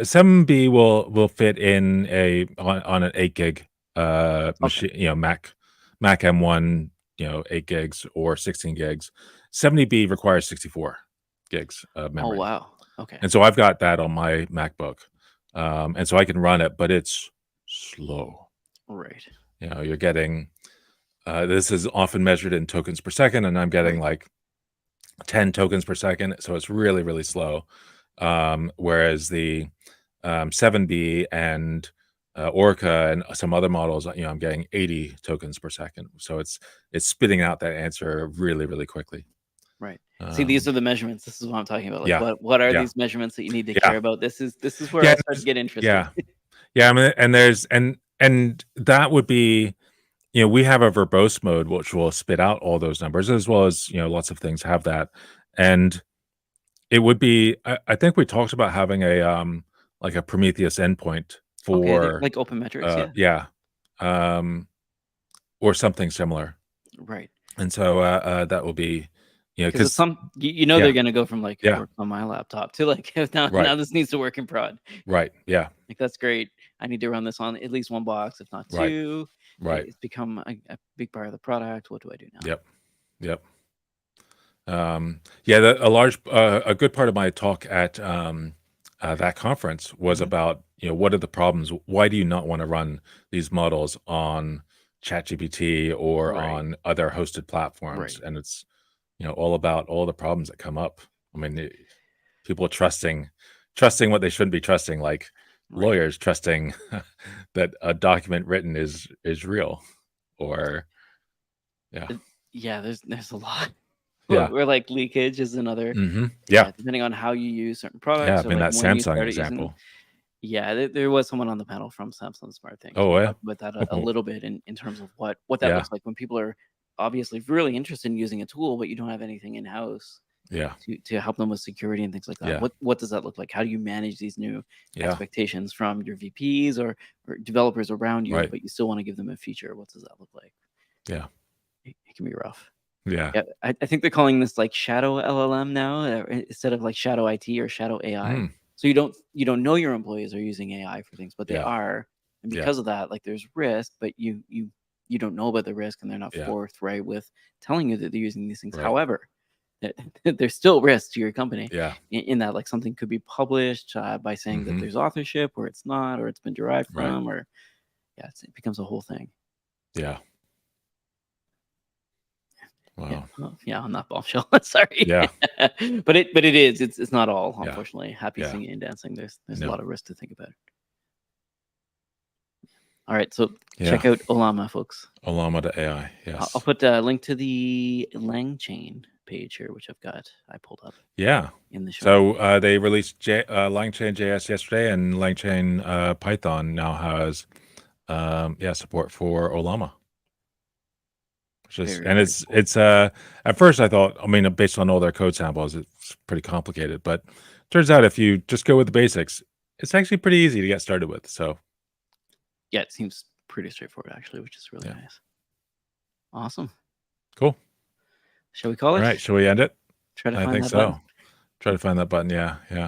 S1: 7B will fit in on an 8 gig machine, Mac M1, 8 gigs or 16 gigs. 70B requires 64 gigs of memory.
S2: Oh wow. Okay.
S1: And so I've got that on my MacBook. And so I can run it, but it's slow.
S2: Right.
S1: You're getting this is often measured in tokens per second, and I'm getting like 10 tokens per second, so it's really, really slow. Whereas the 7B and Orca and some other models, I'm getting 80 tokens per second. So it's spitting out that answer really, really quickly.
S2: Right. See, these
S1: Um,
S2: are the measurements. This is what I'm talking about. Like,
S1: yeah,
S2: what are
S1: yeah,
S2: these measurements that you need to
S1: yeah,
S2: care about? This is where
S1: yeah,
S2: I start to get interested.
S1: yeah, yeah. I mean, and there's and that would be, we have a verbose mode which will spit out all those numbers, as well as lots of things have that, and it would be. I think we talked about having a like a Prometheus endpoint
S2: Okay,
S1: for
S2: like open metrics, yeah.
S1: yeah, um, or something similar.
S2: Right.
S1: And so that will be,
S2: Because it's
S1: because
S2: they're
S1: yeah,
S2: gonna go from like
S1: yeah,
S2: work on my laptop to like now
S1: right,
S2: this needs to work in prod.
S1: right, yeah,
S2: Like that's great. I need to run this on at least one box, if not
S1: right,
S2: two.
S1: right,
S2: It's become a big part of the product. What do I do now?
S1: yep, yep. Yeah, a good part of my talk at that conference was
S2: Mhm.
S1: about what are the problems? Why do you not want to run these models on ChatGPT or
S2: Right.
S1: on other hosted platforms?
S2: Right.
S1: And it's all about all the problems that come up. I mean, people trusting what they shouldn't be trusting, like
S2: Right.
S1: lawyers trusting that a document written is real, or yeah,
S2: Yeah, there's a lot.
S1: yeah,
S2: Where like leakage is another.
S1: yeah,
S2: Yeah, depending on how you use certain
S1: yeah.
S2: products
S1: I
S2: or
S1: mean
S2: like
S1: that
S2: when you
S1: Samsung
S2: started using them.
S1: example.
S2: Yeah, there was someone on the panel from Samsung Smart Things.
S1: Oh
S2: We
S1: yeah,
S2: talked about that a little bit in terms of what that
S1: yeah,
S2: looks like when people are obviously really interested in using a tool, but you don't have anything in house
S1: yeah,
S2: to help them with security and things like that.
S1: yeah,
S2: What does that look like? How do you manage these new
S1: yeah.
S2: expectations from your VPs or developers around you,
S1: Right.
S2: but you still want to give them a feature? What does that look like?
S1: Yeah,
S2: It can be rough.
S1: yeah.
S2: Yeah, I think they're calling this like shadow LLM now, instead of like shadow IT or shadow AI.
S1: Mm,
S2: So you don't know your employees are using AI for things, but they
S1: yeah,
S2: are, and
S1: yeah,
S2: because of that, like there's risk, but you don't know about the risk, and they're not
S1: yeah.
S2: forthright with telling you that they're using these things.
S1: Right.
S2: However, there's still risk to your company
S1: Yeah.
S2: in that like something could be published by saying that
S1: Hmm.
S2: there's authorship or it's not, or it's been derived
S1: Right.
S2: from, or yeah, it becomes a whole thing.
S1: Yeah.
S2: Yeah,
S1: Wow.
S2: well, yeah, on that bombshell. Sorry,
S1: Yeah.
S2: but it is. It's not all,
S1: Yeah.
S2: unfortunately. Happy
S1: Yeah.
S2: singing and dancing. There's a
S1: No.
S2: lot of risk to think about. All right, so
S1: Yeah.
S2: check out Olama, folks.
S1: Olama to AI.
S2: I'll
S1: Yes.
S2: put a link to the LangChain page here, which I pulled up
S1: Yeah.
S2: in the show notes.
S1: So they released LangChain JS yesterday, and LangChain Python now has support for Olama.
S2: Very,
S1: And
S2: very cool.
S1: it's at first I thought, I mean, based on all their code samples, it's pretty complicated, but turns out if you just go with the basics, it's actually pretty easy to get started with. So
S2: Yeah, it seems pretty straightforward actually, which is really
S1: yeah,
S2: nice. Awesome.
S1: cool.
S2: Shall we call
S1: All
S2: it?
S1: right, shall we end it?
S2: Try to
S1: I
S2: find
S1: think
S2: that button.
S1: so. Try to find that button. Yeah, yeah.